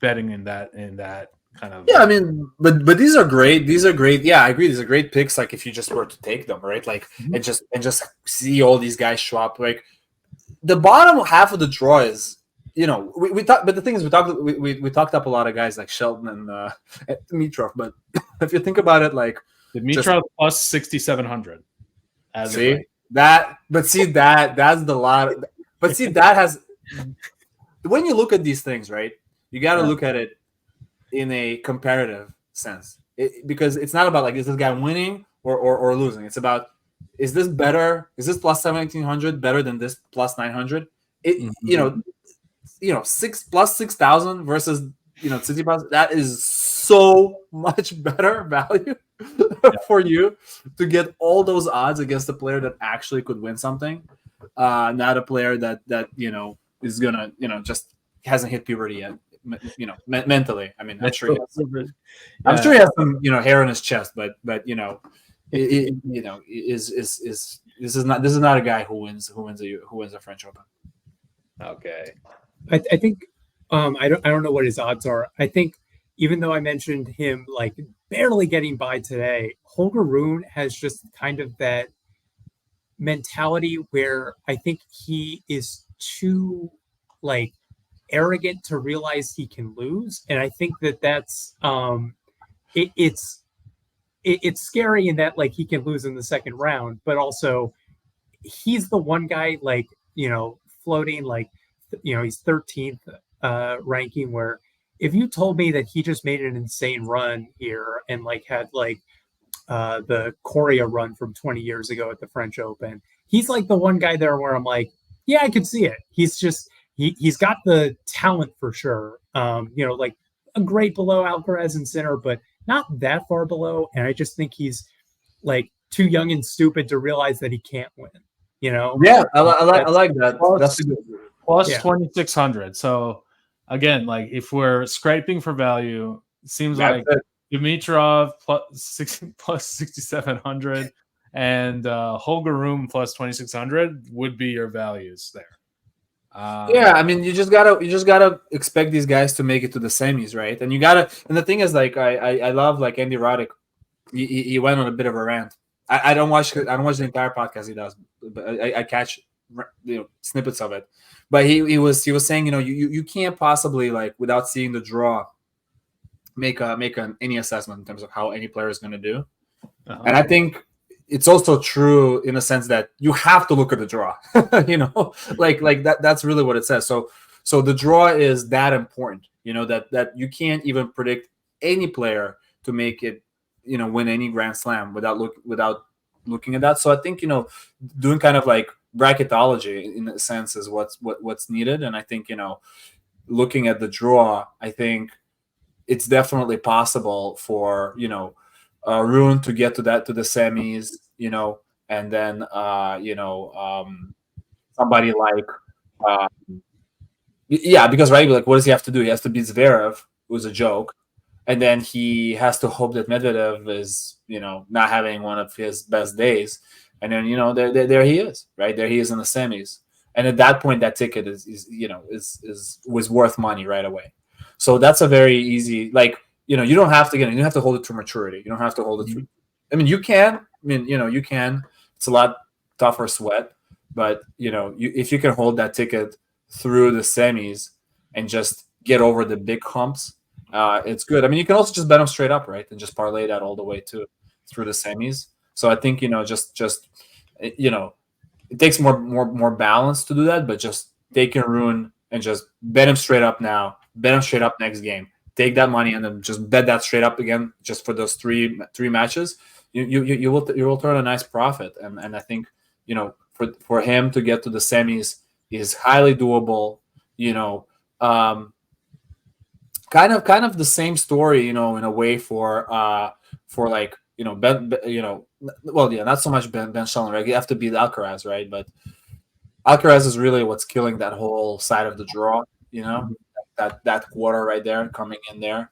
in that kind of. Yeah, I mean, but these are great. Yeah, I agree. These are great picks. Like if you just were to take them, right? Like and just see all these guys show up. Like the bottom half of the draw is, we talked. But the thing is, we talked up a lot of guys like Shelton and Dimitrov. But if you think about it, like Dimitrov plus 6,700. That's the lot. But see, that has. When you look at these things, right, you got to look at it in a comparative sense, because it's not about like, is this guy winning or losing? It's about, is this better? Is this plus 1,700 better than this plus 900? Plus 6,000 versus Tsitsipas, that is so much better value for you to get all those odds against a player that actually could win something, not a player that is gonna just hasn't hit puberty yet. Mentally. I mean, I'm sure he has some hair on his chest, but this is not a guy who wins a French Open. Okay. I think I don't know what his odds are. I think even though I mentioned him like barely getting by today, Holger Rune has just kind of that mentality where I think he is too like arrogant to realize he can lose, and I think that that's it's scary in that like he can lose in the second round, but also he's the one guy like floating like he's 13th ranking, where if you told me that he just made an insane run here and like had like the Coria run from 20 years ago at the French Open, he's like the one guy there where I'm like, yeah, I could see it. He's got the talent for sure. Like a grade below Alcaraz and Sinner, but not that far below. And I just think he's like too young and stupid to realize that he can't win. Yeah, I like that. That's a good. Plus 2,600. So again, like if we're scraping for value, it seems like Dimitrov plus 6,700 and Holger Rune plus 2,600 would be your values there. Yeah, I mean, you just gotta expect these guys to make it to the semis, right? And and the thing is, like, I love like Andy Roddick. He went on a bit of a rant. I don't watch the entire podcast he does, but I catch snippets of it. But he was saying, you can't possibly, like, without seeing the draw, make any assessment in terms of how any player is going to do. And I think it's also true in a sense that you have to look at the draw. like that's really what it says. So the draw is that important. That you can't even predict any player to make it, win any Grand Slam without looking at that. So I think doing kind of like bracketology in a sense is what's needed. And I think looking at the draw, I think it's definitely possible for Rune to get to the semis, and then somebody like because right, like what does he have to do? He has to beat Zverev, who's a joke. And then he has to hope that Medvedev is, not having one of his best days. And then, there he is, right? There he is in the semis. And at that point, that ticket was worth money right away. So that's a very easy, like, you don't have to you don't have to hold it to maturity. You don't have to hold it to, I mean, you can. I mean, you can. It's a lot tougher sweat. But, if you can hold that ticket through the semis and just get over the big humps, it's good. I mean, you can also just bet them straight up, right, and just parlay that all the way through the semis. So I think it takes more balance to do that, but just take a Rune and just bet him straight up now, bet him straight up next game, take that money and then just bet that straight up again, just for those three matches. You will turn a nice profit, and I think for him to get to the semis is highly doable. Kind of the same story, in a way for like, Ben, well, yeah, not so much Ben Shelton, right? You have to beat Alcaraz, right? But Alcaraz is really what's killing that whole side of the draw, that quarter right there coming in there.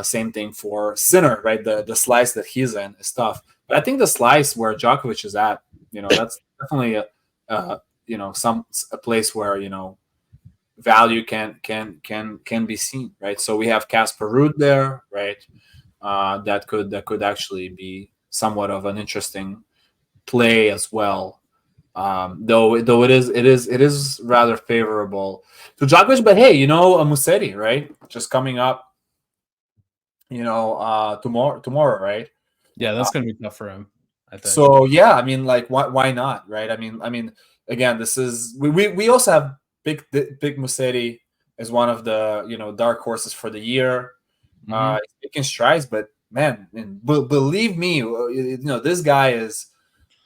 Same thing for Sinner, right? The slice that he's in is tough. But I think the slice where Djokovic is at, that's definitely a place where, value can be seen, right? So we have Casper Ruud there, right? That could actually be somewhat of an interesting play as well. Though it is rather favorable to Djokovic, but hey, a Musetti, right? Just coming up, tomorrow, right? Yeah, that's gonna be tough for him, I think. So yeah, I mean, like, why not, right? I mean, again, this is we also have big Musetti as one of the dark horses for the year. He's making strides, but man, believe me, this guy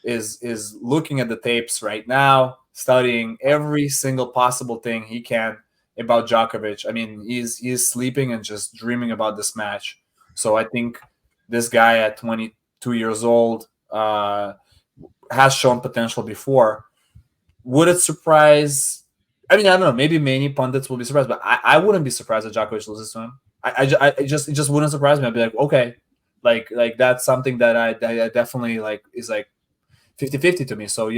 is looking at the tapes right now, studying every single possible thing he can about Djokovic. I mean, he's sleeping and just dreaming about this match. So I think this guy at 22 years old has shown potential before. Would it surprise? I mean, I don't know. Maybe many pundits will be surprised, but I wouldn't be surprised if Djokovic loses to him. It just wouldn't surprise me. I'd be like, okay, like that's something that I definitely like is like 50-50 to me. So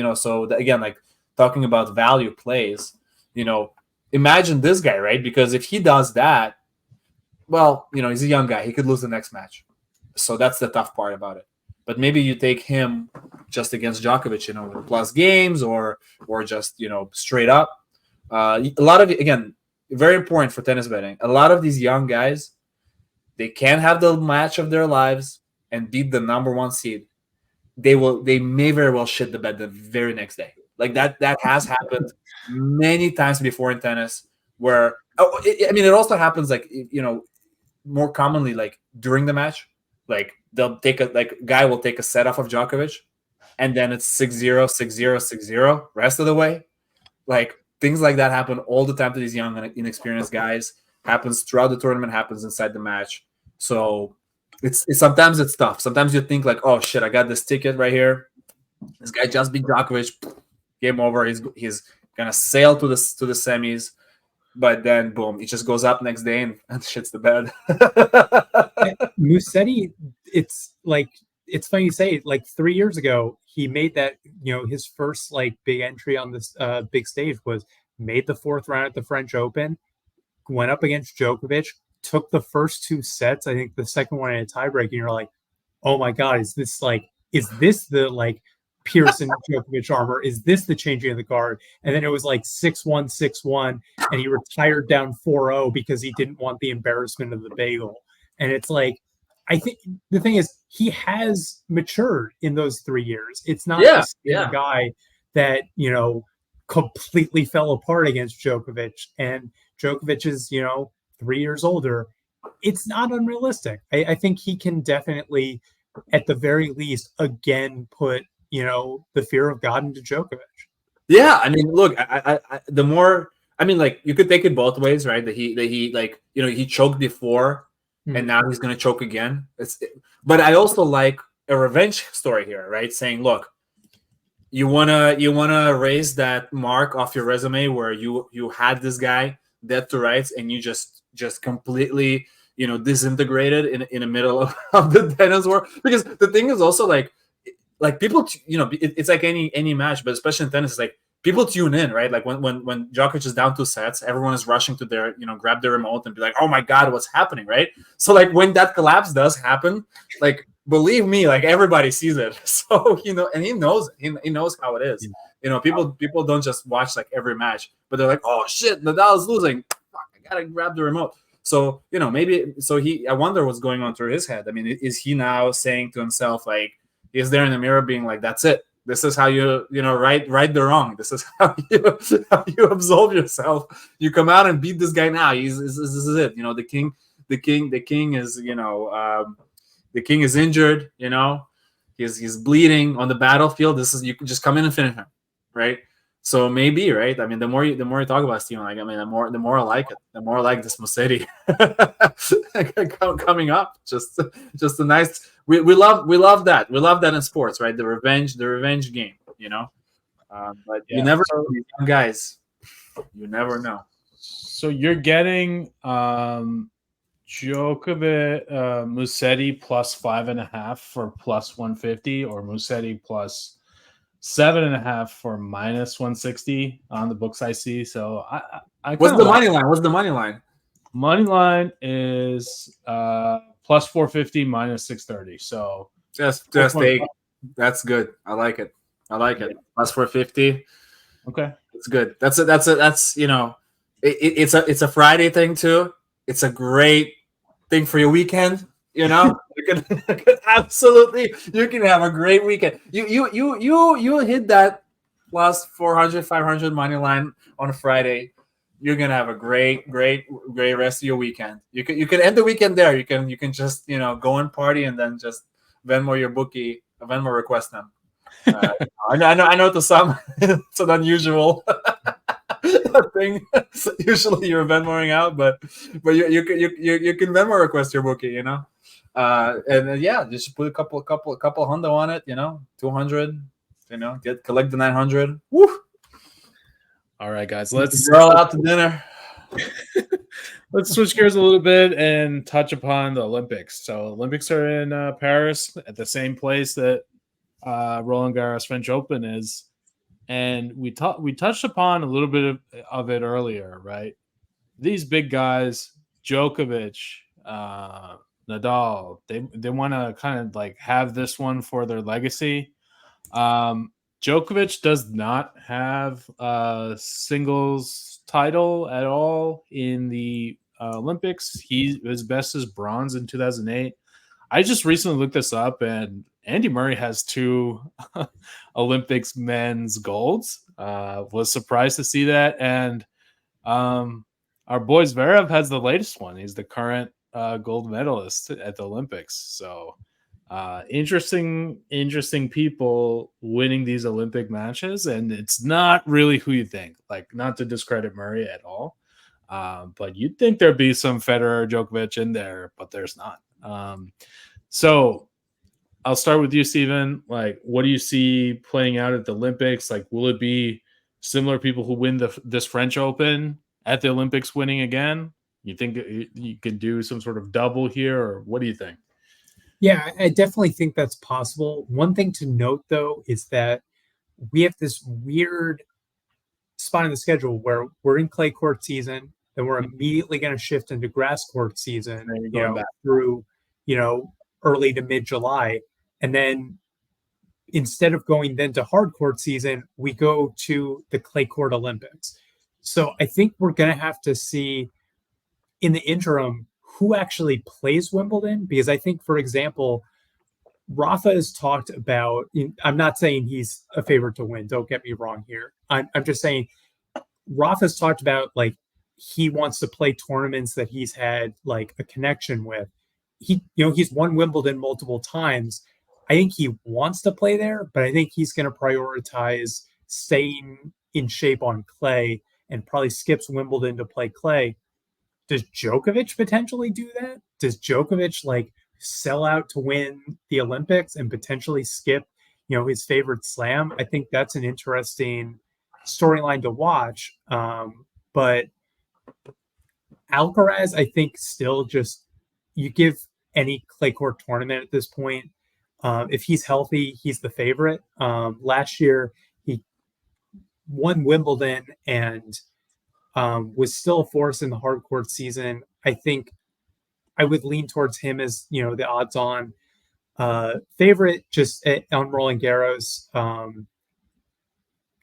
again, like talking about value plays, imagine this guy, right? Because if he does that, well, he's a young guy. He could lose the next match. So that's the tough part about it. But maybe you take him just against Djokovic, plus games or just, straight up. A lot of, again, very important for tennis betting. A lot of these young guys, they can have the match of their lives and beat the number one seed. They may very well shit the bed the very next day. Like that has happened many times before in tennis where, it also happens more commonly like during the match. Like they'll take guy will take a set off of Djokovic and then it's 6-0, 6-0, 6-0 rest of the way. Like things like that happen all the time to these young and inexperienced guys. Happens throughout the tournament, happens inside the match. So it's sometimes it's tough. Sometimes you think like, oh shit, I got this ticket right here. This guy just beat Djokovic. Game over. He's gonna sail to the semis, but then boom, he just goes up next day and shits the bed. Musetti, it's funny you say, like 3 years ago, he made that, his first big entry on this big stage was made the fourth round at the French Open, went up against Djokovic, took the first two sets. I think the second one in a tiebreak, and you're like, oh my God, is this the Pearson Djokovic armor? Is this the changing of the guard? And then it was 6-1, 6-1, and he retired down 4-0 because he didn't want the embarrassment of the bagel. And it's I think the thing is, he has matured in those 3 years. It's not just a guy that, completely fell apart against Djokovic, and Djokovic is, 3 years older. It's not unrealistic. I think he can definitely, at the very least, again, put, the fear of God into Djokovic. Yeah. I mean, look, the more, you could take it both ways, right? That he he choked before and now he's going to choke again. But I also like a revenge story here, right? Saying, look, you wanna raise that mark off your resume where you had this guy dead to rights and you just completely disintegrated in the middle of the tennis world. Because the thing is also like people, it's like any match, but especially in tennis, it's like people tune in, right? Like when Djokovic is down 2 sets, everyone is rushing to their, grab their remote and be like, oh my God, what's happening, right? So when that collapse does happen, believe me, everybody sees it. So, and he knows how it is. People don't just watch every match, but they're like, oh shit, Nadal is losing. Fuck, I gotta grab the remote. So, maybe, I wonder what's going on through his head. I mean, is he now saying to himself, he's there in the mirror being like, that's it. This is how you right the wrong. This is how you absolve yourself. You come out and beat this guy now. This is it. The king is, the king is injured, he's bleeding on the battlefield. You can just come in and finish him, right? So maybe, right? I mean, the more you talk about Steven, the more I like it. The more I like this Musetti coming up. Just a nice. We love that. We love that in sports, right? The revenge game, But you never know these young guys. You never know. So you're getting Djokovic, Musetti plus 5.5 for plus 150, or Musetti plus 7.5 for minus 160 on the books I see. So I what's the money line? What's the money line? Money line is plus 450 minus 630. So just that's good. I like it. Plus 450. Okay, it's good. That's it's a Friday thing too. It's a great thing for your weekend. You can absolutely, you can have a great weekend. You hit that plus 400, 500 money line on a Friday. You're gonna have a great rest of your weekend. You can end the weekend there. You can just go and party and then just Venmo your bookie, Venmo request them. I know to some it's an unusual thing. Usually you're Venmoing out, but you can Venmo request your bookie, and just put a couple hundo on it, 200, collect the 900. Woo! All right, guys, let's roll out to dinner. Let's switch gears a little bit and touch upon the Olympics. So Olympics are in Paris at the same place that Rolland Garros French Open is. and we touched upon a little bit of it earlier, right? These big guys, Djokovic, Nadal, they want to kind of like have this one for their legacy. Djokovic does not have a singles title at all in the Olympics. His best is bronze in 2008. I just recently looked this up, and Andy Murray has 2 Olympics men's golds. Was surprised to see that, and our boy Zverev has the latest one. He's the current gold medalist at the Olympics. So interesting people winning these Olympic matches, and it's not really who you think. Like, not to discredit Murray at all, but you'd think there'd be some Federer, Djokovic in there, but there's not. So I'll start with you, Steven. Like, what do you see playing out at the Olympics? Like, will it be similar people who win this French Open at the Olympics winning again? You think you could do some sort of double here, or what do you think? Yeah, I definitely think that's possible. One thing to note, though, is that we have this weird spot in the schedule where we're in clay court season, then we're immediately going to shift into grass court season, through, early to mid-July. And then instead of going then to hard court season, we go to the clay court Olympics. So I think we're going to have to see in the interim who actually plays Wimbledon, because I think, for example, Rafa has talked about, I'm not saying he's a favorite to win, don't get me wrong here. I'm just saying Rafa's talked about, like, he wants to play tournaments that he's had like a connection with. He's won Wimbledon multiple times. I think he wants to play there, but I think he's going to prioritize staying in shape on clay and probably skips Wimbledon to play clay. Does Djokovic potentially do that? Does Djokovic like sell out to win the Olympics and potentially skip, his favorite slam? I think that's an interesting storyline to watch. But Alcaraz, I think, still just, you give any clay court tournament at this point, if he's healthy, he's the favorite. Last year, he won Wimbledon and was still a force in the hard court season. I think I would lean towards him as, the odds-on favorite just on Rolland Garros.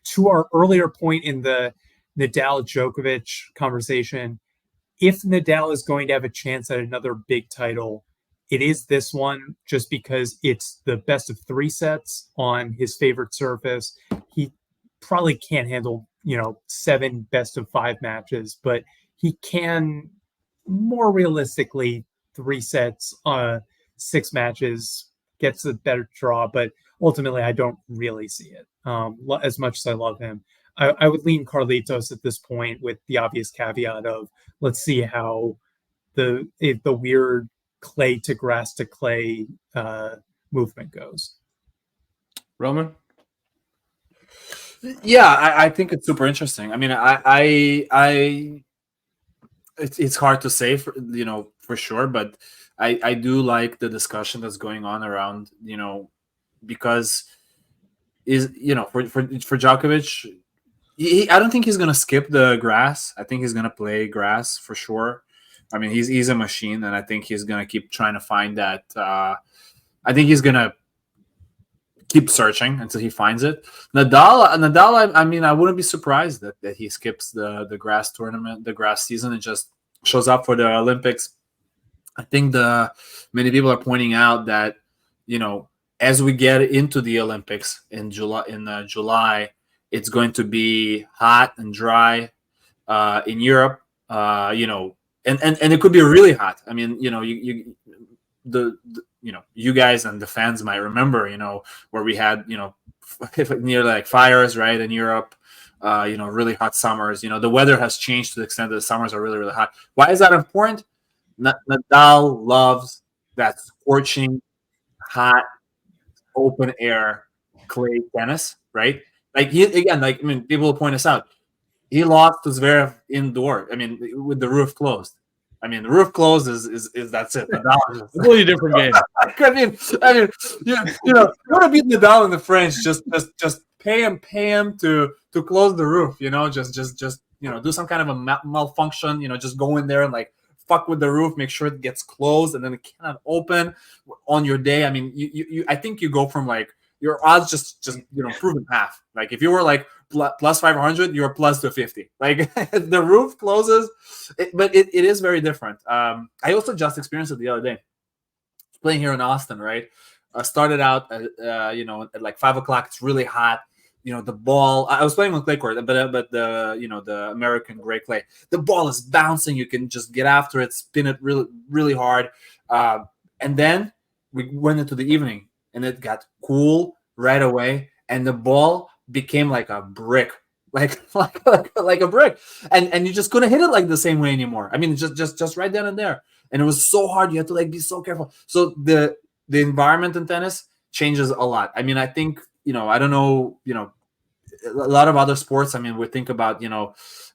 To our earlier point in the Nadal-Djokovic conversation, if Nadal is going to have a chance at another big title, it is this one, just because it's the best of 3 sets on his favorite surface. He probably can't handle, 7 best of 5 matches, but he can, more realistically, 3 sets, 6 matches, gets a better draw, but ultimately I don't really see it. As much as I love him, I would lean Carlitos at this point, with the obvious caveat of, let's see how the weird clay to grass to clay movement goes. Roman? Yeah, I think it's super interesting. I mean, it's hard to say for sure, but I do like the discussion that's going on around, because for Djokovic, I don't think he's gonna skip the grass. I think he's gonna play grass for sure. I mean, he's a machine, and I think he's gonna keep trying to find that. I think he's gonna keep searching until he finds it. Nadal. I mean, I wouldn't be surprised that he skips the grass tournament, the grass season, and just shows up for the Olympics. I think many people are pointing out that, as we get into the Olympics in July, it's going to be hot and dry in Europe. And it could be really hot. I mean, you guys and the fans might remember, where we had, near like fires, right, in Europe, really hot summers. The weather has changed to the extent that the summers are really, really hot. Why is that important? Nadal loves that scorching, hot, open air clay tennis, right? Like people will point us out. He lost to Zverev indoor. I mean, with the roof closed. I mean, the roof closed is that's it. Completely different game. I mean, you want to beat Nadal in the French, just pay him to close the roof, just do some kind of a malfunction, just go in there and like fuck with the roof, make sure it gets closed, and then it cannot open on your day. I mean, I think you go from like your odds just prove in half. Like if you were like plus 500, you're plus 250. Like the roof closes, but it is very different. I also just experienced it the other day, playing here in Austin, right? Started out, at like 5 o'clock. It's really hot. The ball. I was playing on clay court, but the American gray clay. The ball is bouncing. You can just get after it, spin it really, really hard. And then we went into the evening, and it got cool right away, and the ball became like a brick, like a brick, and you just couldn't hit it like the same way anymore. I mean, just right then and there, and it was so hard. You had to like be so careful. So the environment in tennis changes a lot. I mean, I think I don't know, a lot of other sports. I mean, we think about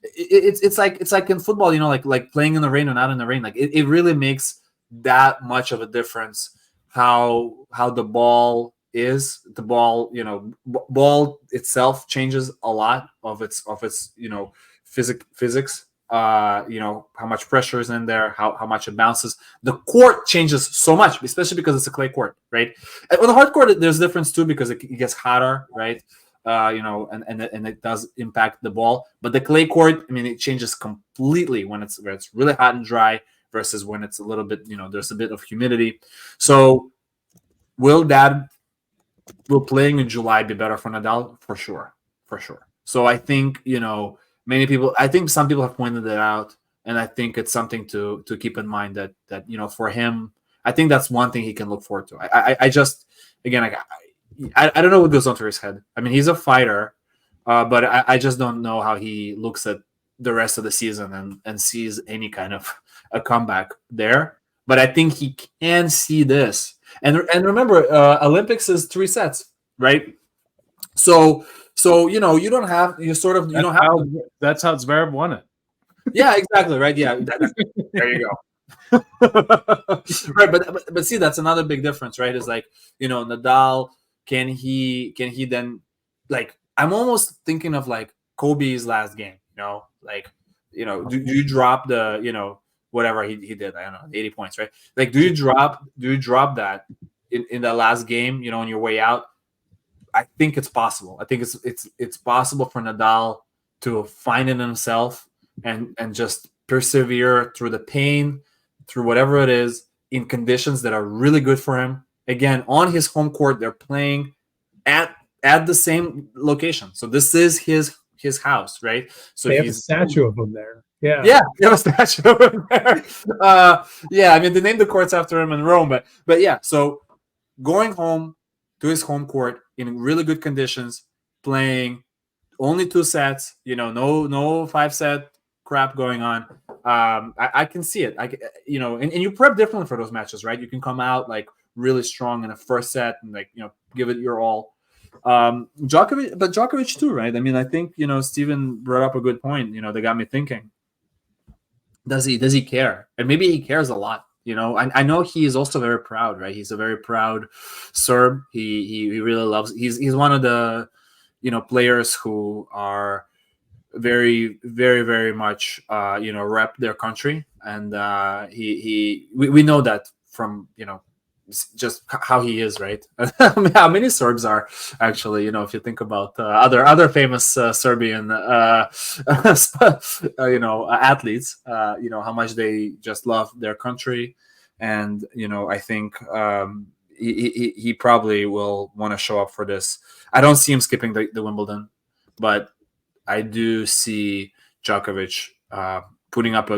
it's like in football, like playing in the rain or not in the rain. Like it really makes that much of a difference how the ball is. The ball, ball itself changes a lot of its physics. How much pressure is in there, how much it bounces. The court changes so much, especially because it's a clay court, right? And on the hard court, there's difference too because it gets hotter, right? And it does impact the ball. But the clay court, I mean, it changes completely when it's really hot and dry versus when it's a little bit, there's a bit of humidity. So will playing in July be better for Nadal? For sure. So I think, I think some people have pointed it out, and I think it's something to keep in mind that for him, I think that's one thing he can look forward to. I just, again, I don't know what goes on through his head. I mean, he's a fighter, but I just don't know how he looks at the rest of the season and sees any kind of a comeback there. But I think he can see this. And remember, Olympics is 3 sets, right? So you don't have That's how Zverev won it. Yeah, exactly, right. Yeah, there you go. Right, but see, that's another big difference, right? Is like Nadal, can he then, like, I'm almost thinking of like Kobe's last game, do you drop the whatever he did, I don't know, 80 points, right? Like, do you drop that in the last game, on your way out? I think it's possible. I think it's possible for Nadal to find it himself and just persevere through the pain, through whatever it is, in conditions that are really good for him. Again, on his home court, they're playing at the same location. So this is his house, right? So they have a statue of him there. Yeah, they have a statue of him there. I mean, they named the courts after him in Rome, but yeah. So going home to his home court in really good conditions, playing only 2 sets, no 5-set crap going on. I can see it. And you prep differently for those matches, right? You can come out like really strong in the first set and like give it your all. Djokovic too, right? I mean, I think Steven brought up a good point. They got me thinking. Does he care? And maybe he cares a lot. I know he is also very proud, right? He's a very proud Serb. He really loves. He's one of the players who are very, very, very much rep their country, and we know that from just how he is, right? How many Serbs are actually, if you think about other famous Serbian athletes, how much they just love their country. And I think he probably will want to show up for this. I don't see him skipping the Wimbledon, but I do see Djokovic putting up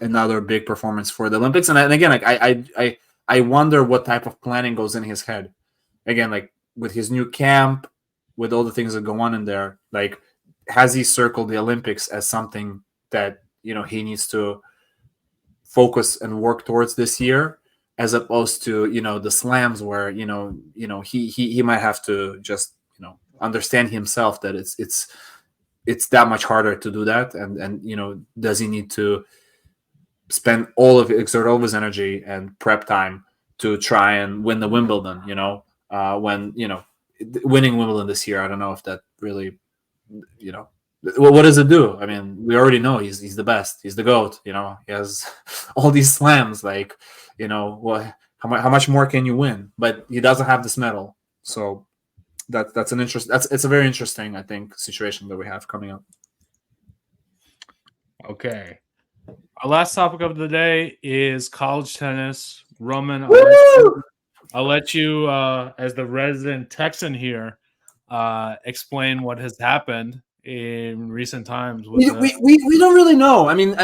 another big performance for the Olympics. And again, like I wonder what type of planning goes in his head. Again, like with his new camp, with all the things that go on in there, like, has he circled the Olympics as something that he needs to focus and work towards this year, as opposed to the slams where he might have to just understand himself that it's that much harder to do that, and does he need to exert all of his energy and prep time to try and win the Wimbledon, when winning Wimbledon this year, I don't know if that really, what does it do? I mean, we already know he's the best. He's the GOAT. He has all these slams. Like, what? How much more can you win? But he doesn't have this medal. So that's an interest. It's a very interesting, I think, situation that we have coming up. Okay. Our last topic of the day is college tennis. Roman, I'll let you as the resident Texan here, explain what has happened in recent times. We don't really know. I mean,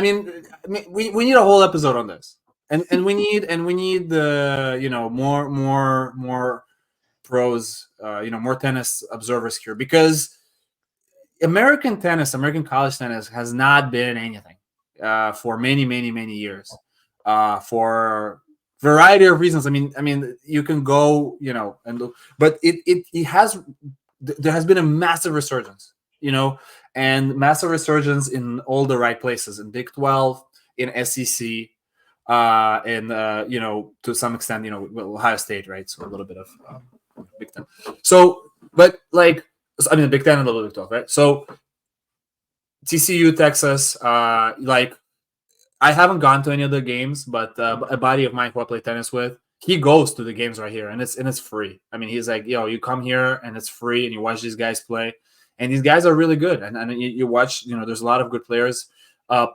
we need a whole episode on this, and we need the more pros, more tennis observers here, because American college tennis has not been anything for many years, for variety of reasons. I mean, you can go, and look, but there has been a massive resurgence, and massive resurgence in all the right places, in Big 12, in SEC, and to some extent, Ohio State, right? So a little bit of Big 10. So, but like, I mean, Big 10 and a little bit of Big 12, right? So TCU, Texas, I haven't gone to any of the games, but a buddy of mine who I play tennis with, he goes to the games right here, and it's free. I mean, he's like, you come here and it's free, and you watch these guys play, and these guys are really good. And you watch, there's a lot of good players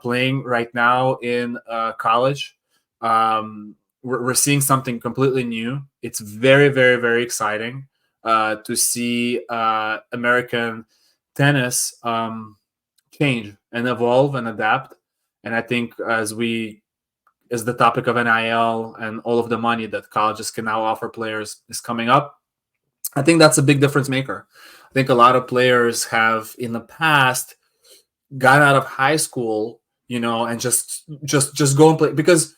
playing right now in college. We're seeing something completely new. It's very, very, very exciting to see American tennis change and evolve and adapt. And I think as the topic of NIL and all of the money that colleges can now offer players is coming up, I think that's a big difference maker. I think a lot of players have in the past got out of high school, and just go and play, because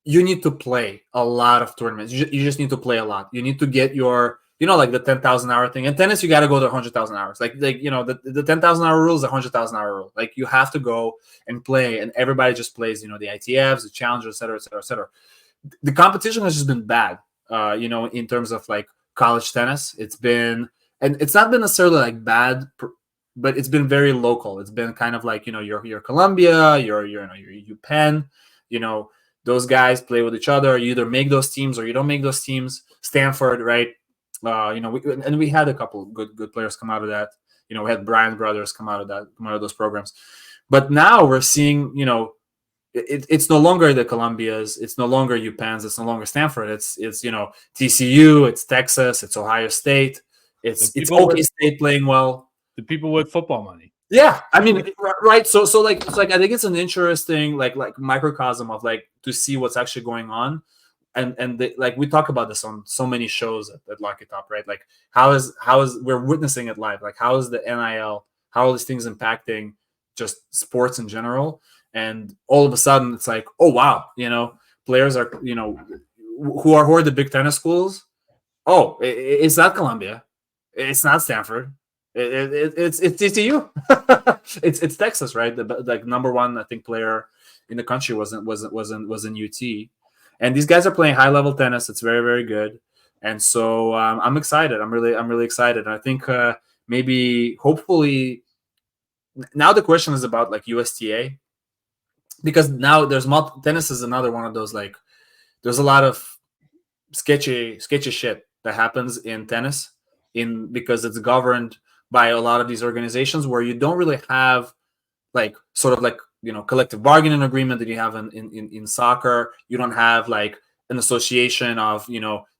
you need to play a lot of tournaments. You just need to play a lot. You need to get your, like the 10,000 hour thing. In tennis, you got to go to 100,000 hours. The 10,000 hour rule is a 100,000 hour rule. Like, you have to go and play, and everybody just plays, the ITFs, the challengers, et cetera, et cetera, et cetera. The competition has just been bad, in terms of like college tennis. It's been, and it's not been necessarily like bad, but it's been very local. It's been kind of like, your Columbia, your UPenn, those guys play with each other. You either make those teams or you don't make those teams. Stanford, right? We had a couple good players come out of that. We had Bryant brothers come out of those programs. But now we're seeing, it's no longer the Columbias, it's no longer UPenns, it's no longer Stanford. It's TCU, it's Texas, it's Ohio State, it's OK State playing well. The people with football money. Yeah, I mean, right. So like, it's like, I think it's an interesting like microcosm of like to see what's actually going on. And like we talk about this on so many shows at Lock It Up, right? Like how is we're witnessing it live. Like how is the NIL, how are these things impacting just sports in general? And all of a sudden it's like, oh wow, players are, who are the big tennis schools. Oh, it's not Columbia, it's not Stanford, it's TCU, it's Texas, right? The like number one, I think, player in the country was in UT. And these guys are playing high level tennis. It's very, very good. And so I'm excited. I'm really excited. And I think maybe, hopefully, now the question is about like USTA, because now there's tennis is another one of those, like, there's a lot of sketchy shit that happens in tennis because it's governed by a lot of these organizations where you don't really have like sort of like, collective bargaining agreement that you have in soccer. You don't have like an association of,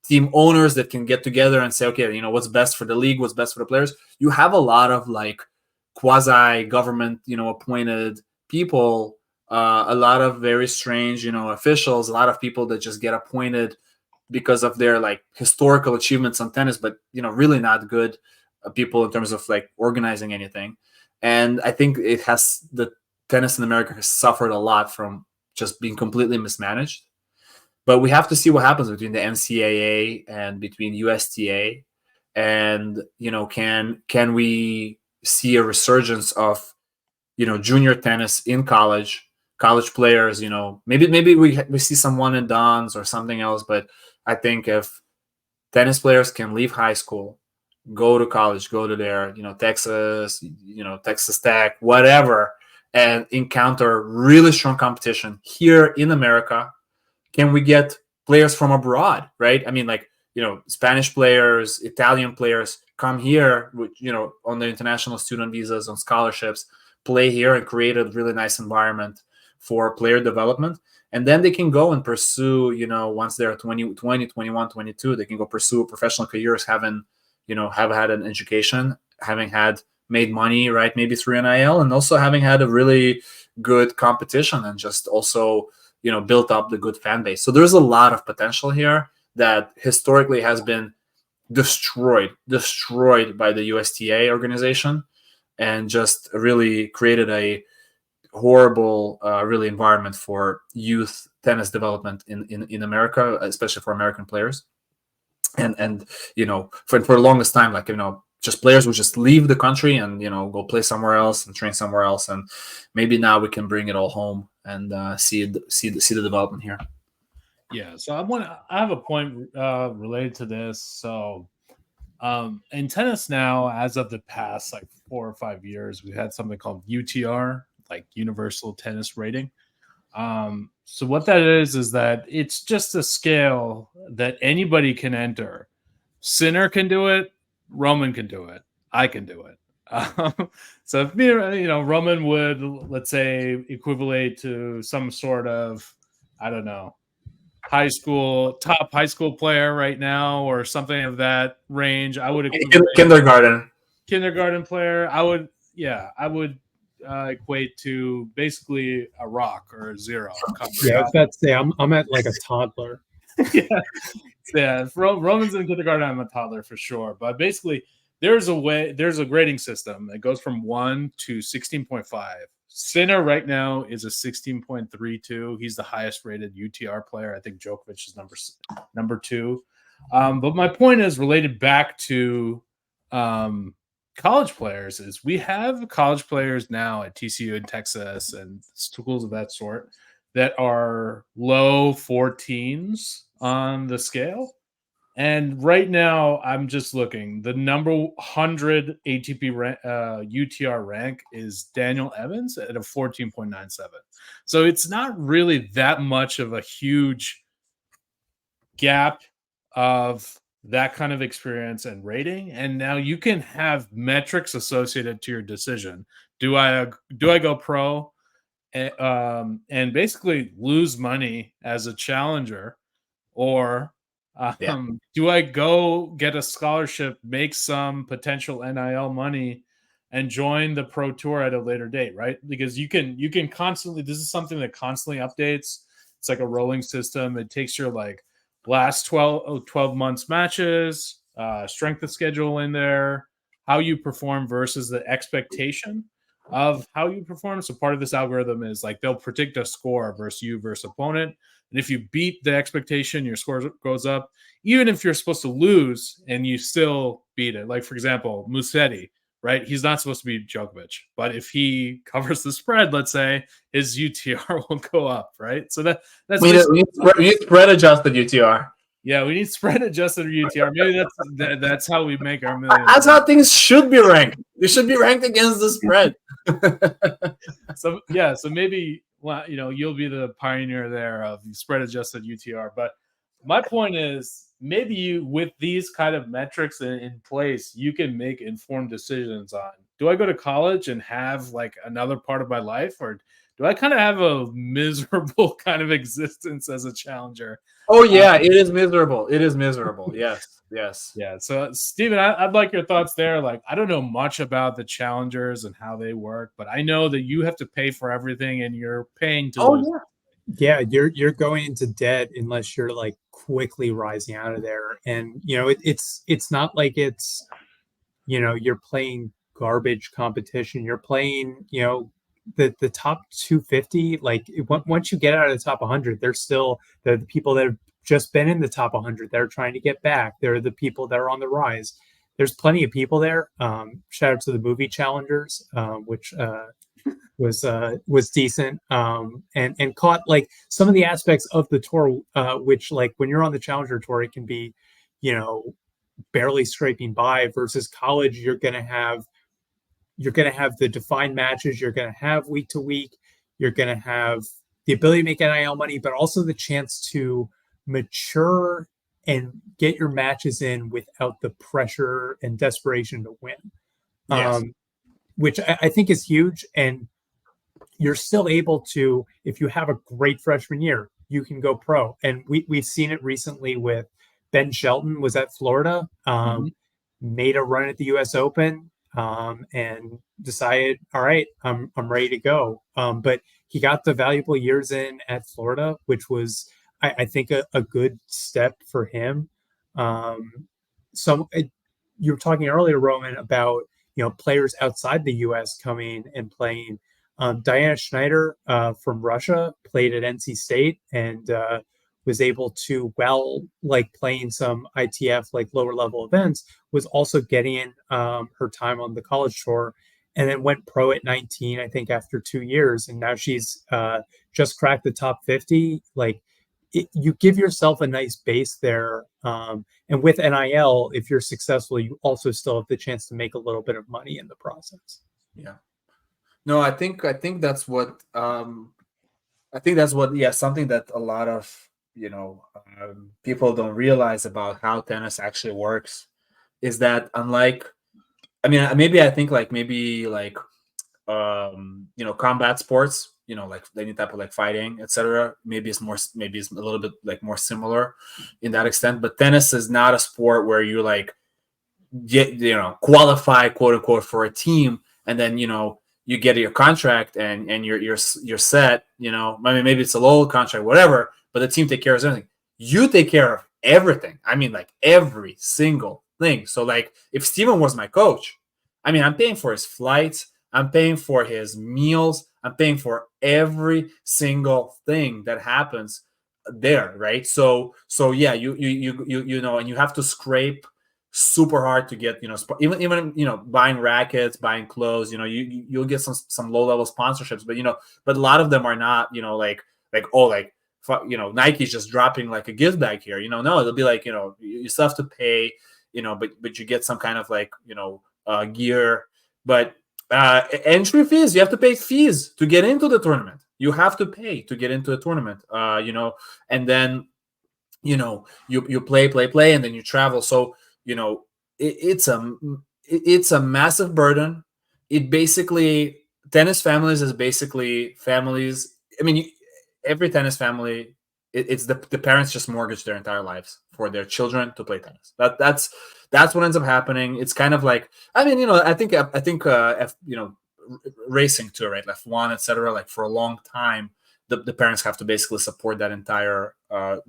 team owners that can get together and say, okay, what's best for the league, what's best for the players. You have a lot of like quasi government, appointed people, a lot of very strange, officials, a lot of people that just get appointed because of their like historical achievements on tennis, but, really not good people in terms of like organizing anything. And I think the tennis in America has suffered a lot from just being completely mismanaged. But we have to see what happens between the NCAA and between USTA, and can we see a resurgence of junior tennis in college players? Maybe we see some one and dones or something else. But I think if tennis players can leave high school go to college, go to their, Texas, Texas Tech, whatever, and encounter really strong competition here in America? Can we get players from abroad, right? I mean, like, Spanish players, Italian players come here with, on their international student visas, on scholarships, play here and create a really nice environment for player development. And then they can go and pursue, once they're 20, 21, 22, they can go pursue professional careers, having, have had an education, having had made money, right? Maybe through NIL, and also having had a really good competition and just also, built up the good fan base. So there's a lot of potential here that historically has been destroyed by the USTA organization, and just really created a horrible, really environment for youth tennis development in America, especially for American players. And for the longest time, like, just players would just leave the country and go play somewhere else and train somewhere else. And maybe now we can bring it all home and see the development here. Yeah, so I have a point related to this. So in tennis now, as of the past like 4 or 5 years, we had something called UTR, like Universal Tennis Rating. So what that is that it's just a scale that anybody can enter. Sinner can do it, Roman can do it, I can do it. So if Roman would, let's say, equivalent to some sort of, I don't know, top high school player right now, or something of that range. I would kindergarten player. I would equate to basically a rock or a zero. Yeah, I was about to say I'm at like a toddler. Yeah. Roman's in kindergarten, I'm a toddler for sure. But basically, there's a grading system that goes from 1 to 16.5. Sinner right now is a 16.32. He's the highest rated UTR player. I think Djokovic is number 2. But my point is related back to college players. Is we have college players now at TCU in Texas and schools of that sort that are low 14s on the scale. And right now, I'm just looking. The number 100 ATP UTR rank is Daniel Evans at a 14.97. So it's not really that much of a huge gap of that kind of experience and rating. And now you can have metrics associated to your decision. Do I go pro and basically lose money as a challenger, or do I go get a scholarship, make some potential NIL money, and join the pro tour at a later date, right? Because you can constantly, this is something that constantly updates. It's like a rolling system. It takes your like last 12 months matches, strength of schedule in there, how you perform versus the expectation of how you perform. So part of this algorithm is like they'll predict a score versus opponent. And if you beat the expectation, your score goes up. Even if you're supposed to lose and you still beat it. Like, for example, Musetti, right? He's not supposed to beat Djokovic. But if he covers the spread, let's say, his UTR will go up, right? So that's we need spread adjusted UTR. Yeah, we need spread adjusted UTR. Maybe that's how we make our millions. That's how things should be ranked. They should be ranked against the spread. So maybe you'll be the pioneer there of spread adjusted UTR. But my point is, maybe you, with these kind of metrics in place, you can make informed decisions on, do I go to college and have like another part of my life, or do I kind of have a miserable kind of existence as a challenger? Oh yeah, it is miserable. It is miserable. Yes. Yeah. So Steven, I'd like your thoughts there. Like, I don't know much about the challengers and how they work, but I know that you have to pay for everything and you're paying to lose. Yeah, you're going into debt unless you're like quickly rising out of there. And it's not like it's you're playing garbage competition. You're playing the top 250. Like once you get out of the top 100, they're the people that have just been in the top 100. They're trying to get back. They're the people that are on the rise. There's plenty of people there. Shout out to the movie Challengers, which was decent, and caught like some of the aspects of the tour, which like when you're on the Challenger Tour, it can be barely scraping by, versus college, you're going to have the defined matches, you're going to have week to week, you're going to have the ability to make NIL money, but also the chance to mature and get your matches in without the pressure and desperation to win. Yes. Which I think is huge. And you're still able to, if you have a great freshman year, you can go pro. And we've seen it recently with Ben Shelton was at Florida, made a run at the US Open, and decided, all right, I'm ready to go. But he got the valuable years in at Florida, which was, I think, a good step for him. You were talking earlier, Roman, about players outside the U.S. coming and playing. Diana Schneider from Russia played at NC State and was able to, while like playing some ITF, like lower level events, was also getting in her time on the college tour, and then went pro at 19, I think, after 2 years, and now she's just cracked the top 50. Like, you give yourself a nice base there, and with NIL, if you're successful, you also still have the chance to make a little bit of money in the process. Yeah. No, I think that's what something that a lot of people don't realize about how tennis actually works is that, unlike, I mean, maybe I think combat sports, like any type of like fighting, etc. Maybe it's a little bit like more similar in that extent. But tennis is not a sport where you like get qualify, quote unquote, for a team, and then you get your contract and you're set. I mean, maybe it's a low contract, whatever, but the team take care of everything. You take care of everything. I mean, like every single thing. So like if Steven was my coach, I mean, I'm paying for his flights, I'm paying for his meals, I'm paying for every single thing that happens there, right? So yeah, you and you have to scrape super hard to get even buying rackets, buying clothes. You'll get some low level sponsorships, but a lot of them are not Nike's just dropping like a gift bag here. No, it'll be like you still have to pay, but you get some kind of like gear. But entry fees, you have to pay fees to get into the tournament. You have to pay to get into a tournament. And then you play, and then you travel. So it's a massive burden. It basically, tennis families is basically families. I mean, every tennis family, it's the parents just mortgage their entire lives for their children to play tennis. That's what ends up happening. It's kind of like, I mean, I think racing too, right? F1, etc. Like for a long time, the parents have to basically support that entire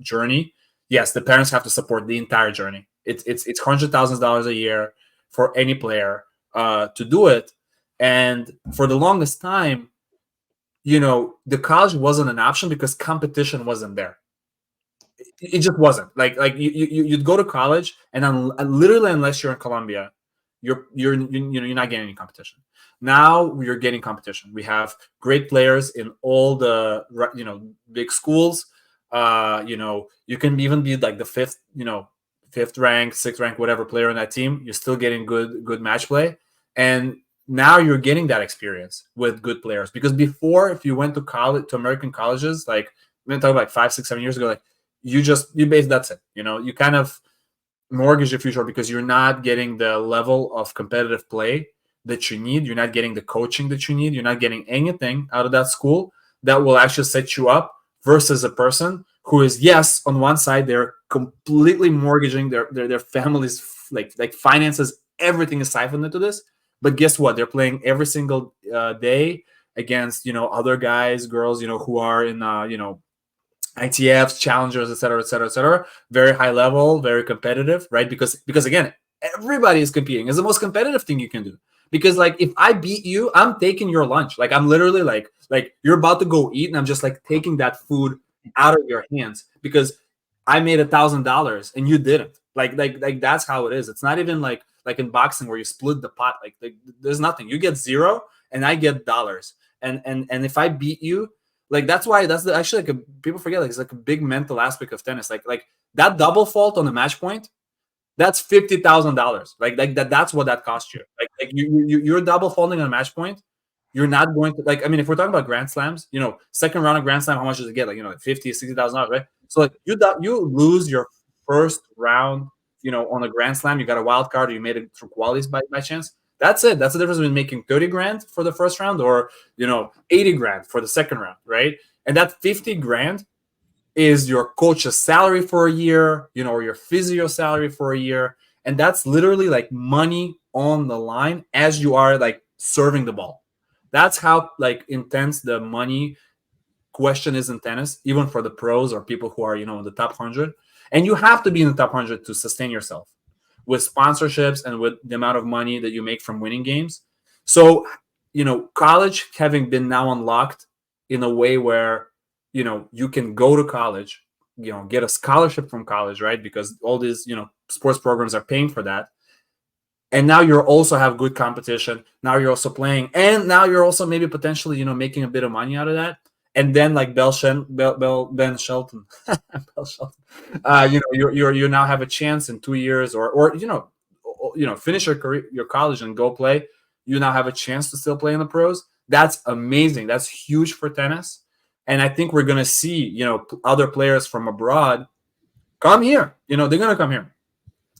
journey. Yes, the parents have to support the entire journey. It's $100,000 a year for any player to do it, and for the longest time, the college wasn't an option because competition wasn't there. It just wasn't. Like you'd go to college, and literally, unless you're in Colombia, you're not getting any competition. Now we're getting competition. We have great players in all the big schools. You can even be like the fifth ranked, sixth ranked, whatever player on that team. You're still getting good match play, and now you're getting that experience with good players. Because before, if you went to college, to American colleges, like we're talking like 5, 6, 7 years ago, like you base, that's it. You kind of mortgage your future because you're not getting the level of competitive play that you need. You're not getting the coaching that you need. You're not getting anything out of that school that will actually set you up versus a person who is, yes, on one side, they're completely mortgaging their family's like finances, everything is siphoned into this. But guess what? They're playing every single day against other guys, girls, who are in ITFs, challengers, etc. Very high level, very competitive, right? Because again, everybody is competing. It's the most competitive thing you can do. Because like if I beat you, I'm taking your lunch. Like I'm literally like you're about to go eat, and I'm just like taking that food out of your hands because I made $1,000 and you didn't. Like that's how it is. It's not even like in boxing where you split the pot. Like there's nothing. You get zero and I get dollars. And if I beat you, like that's actually like people forget, like it's like a big mental aspect of tennis. Like that double fault on the match point, That's $50,000. Like that's what that costs you. Like you're double folding on a match point. You're not going to, like, I mean, if we're talking about Grand Slams, second round of Grand Slam, how much does it get? Like, like $50,000, $60,000, right? So like you lose your first round, on a Grand Slam, you got a wild card, or you made it through qualies by chance. That's it. That's the difference between making 30 grand for the first round or 80 grand for the second round, right? And that 50 grand is your coach's salary for a year, or your physio salary for a year. And that's literally like money on the line as you are like serving the ball. That's how like intense the money question is in tennis, even for the pros or people who are, in the top 100. And you have to be in the top 100 to sustain yourself with sponsorships and with the amount of money that you make from winning games. So, college having been now unlocked in a way where, you can go to college, get a scholarship from college, right? Because all these, sports programs are paying for that. And now you also have good competition. Now you're also playing, and now you're also maybe potentially, making a bit of money out of that. And then like Ben Shelton, Bell Shelton, you now have a chance in 2 years, or finish your career, your college, and go play. You now have a chance to still play in the pros. That's amazing. That's huge for tennis. And I think we're gonna see, other players from abroad come here. They're gonna come here,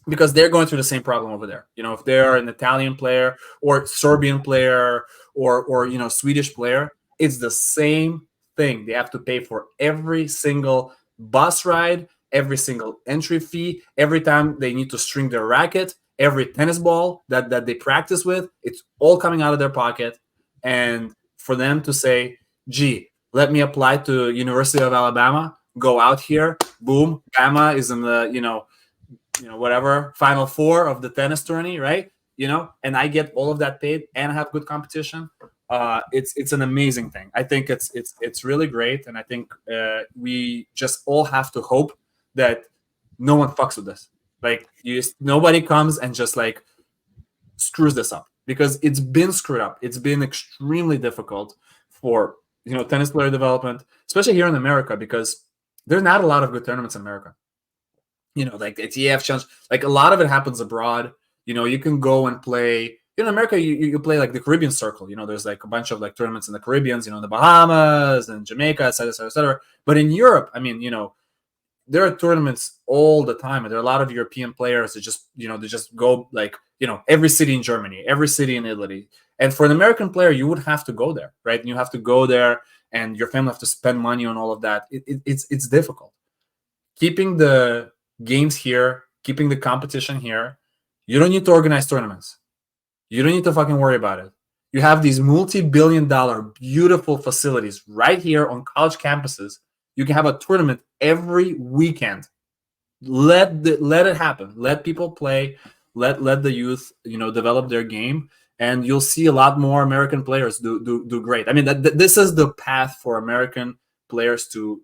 because they're going through the same problem over there. If they're an Italian player or Serbian player or Swedish player, it's the same thing. They have to pay for every single bus ride, every single entry fee, every time they need to string their racket, every tennis ball that they practice with. It's all coming out of their pocket. And for them to say, gee, let me apply to University of Alabama, go out here, boom, Bama is in the, whatever, Final Four of the tennis tourney, right? And I get all of that paid and I have good competition. It's an amazing thing. I think it's really great, and I think we just all have to hope that no one fucks with this. Like, nobody comes and just like screws this up, because it's been screwed up. It's been extremely difficult for tennis player development, especially here in America, because there's not a lot of good tournaments in America. Like the TF Challenge, like a lot of it happens abroad. You can go and play. In America, you play like the Caribbean Circle. There's like a bunch of like tournaments in the Caribbean, in the Bahamas and Jamaica, et cetera, et cetera, et cetera. But in Europe, I mean, there are tournaments all the time, and there are a lot of European players that just, they just go like, every city in Germany, every city in Italy. And for an American player, you would have to go there, right? And you have to go there, and your family have to spend money on all of that. It's difficult. Keeping the games here, keeping the competition here, you don't need to organize tournaments. You don't need to fucking worry about it. You have these multi-billion-dollar beautiful facilities right here on college campuses. You can have a tournament every weekend. Let it happen. Let people play. Let the youth, develop their game, and you'll see a lot more American players do great. I mean, this is the path for American players to,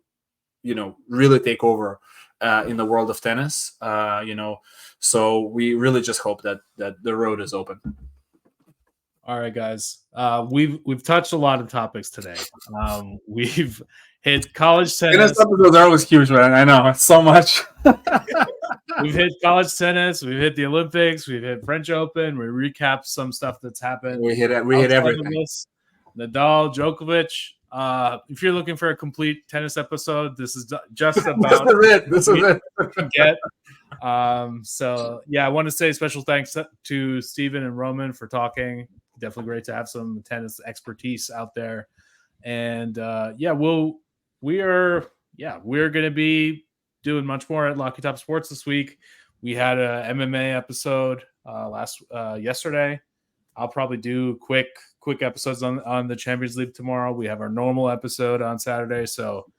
really take over in the world of tennis. So we really just hope that the road is open. All right, guys. We've touched a lot of topics today. We've hit college tennis. Tennis episodes are always huge, man. I know, it's so much. We've hit college tennis. We've hit the Olympics. We've hit French Open. We recapped some stuff that's happened. We hit everything. Nadal, Djokovic. If you're looking for a complete tennis episode, this is just about this is it. Get. So yeah, I want to say special thanks to Steven and Roman for talking. Definitely great to have some tennis expertise out there. And we're going to be doing much more at Lucky Top Sports this week. We had a MMA episode yesterday. I'll probably do quick episodes on the Champions League tomorrow. We have our normal episode on Saturday. So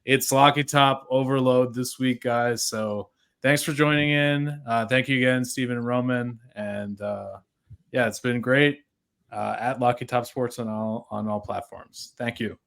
it's Lucky Top overload this week, guys. So thanks for joining in. Thank you again, Steven and Roman. And it's been great at Lucky Top Sports on all platforms. Thank you.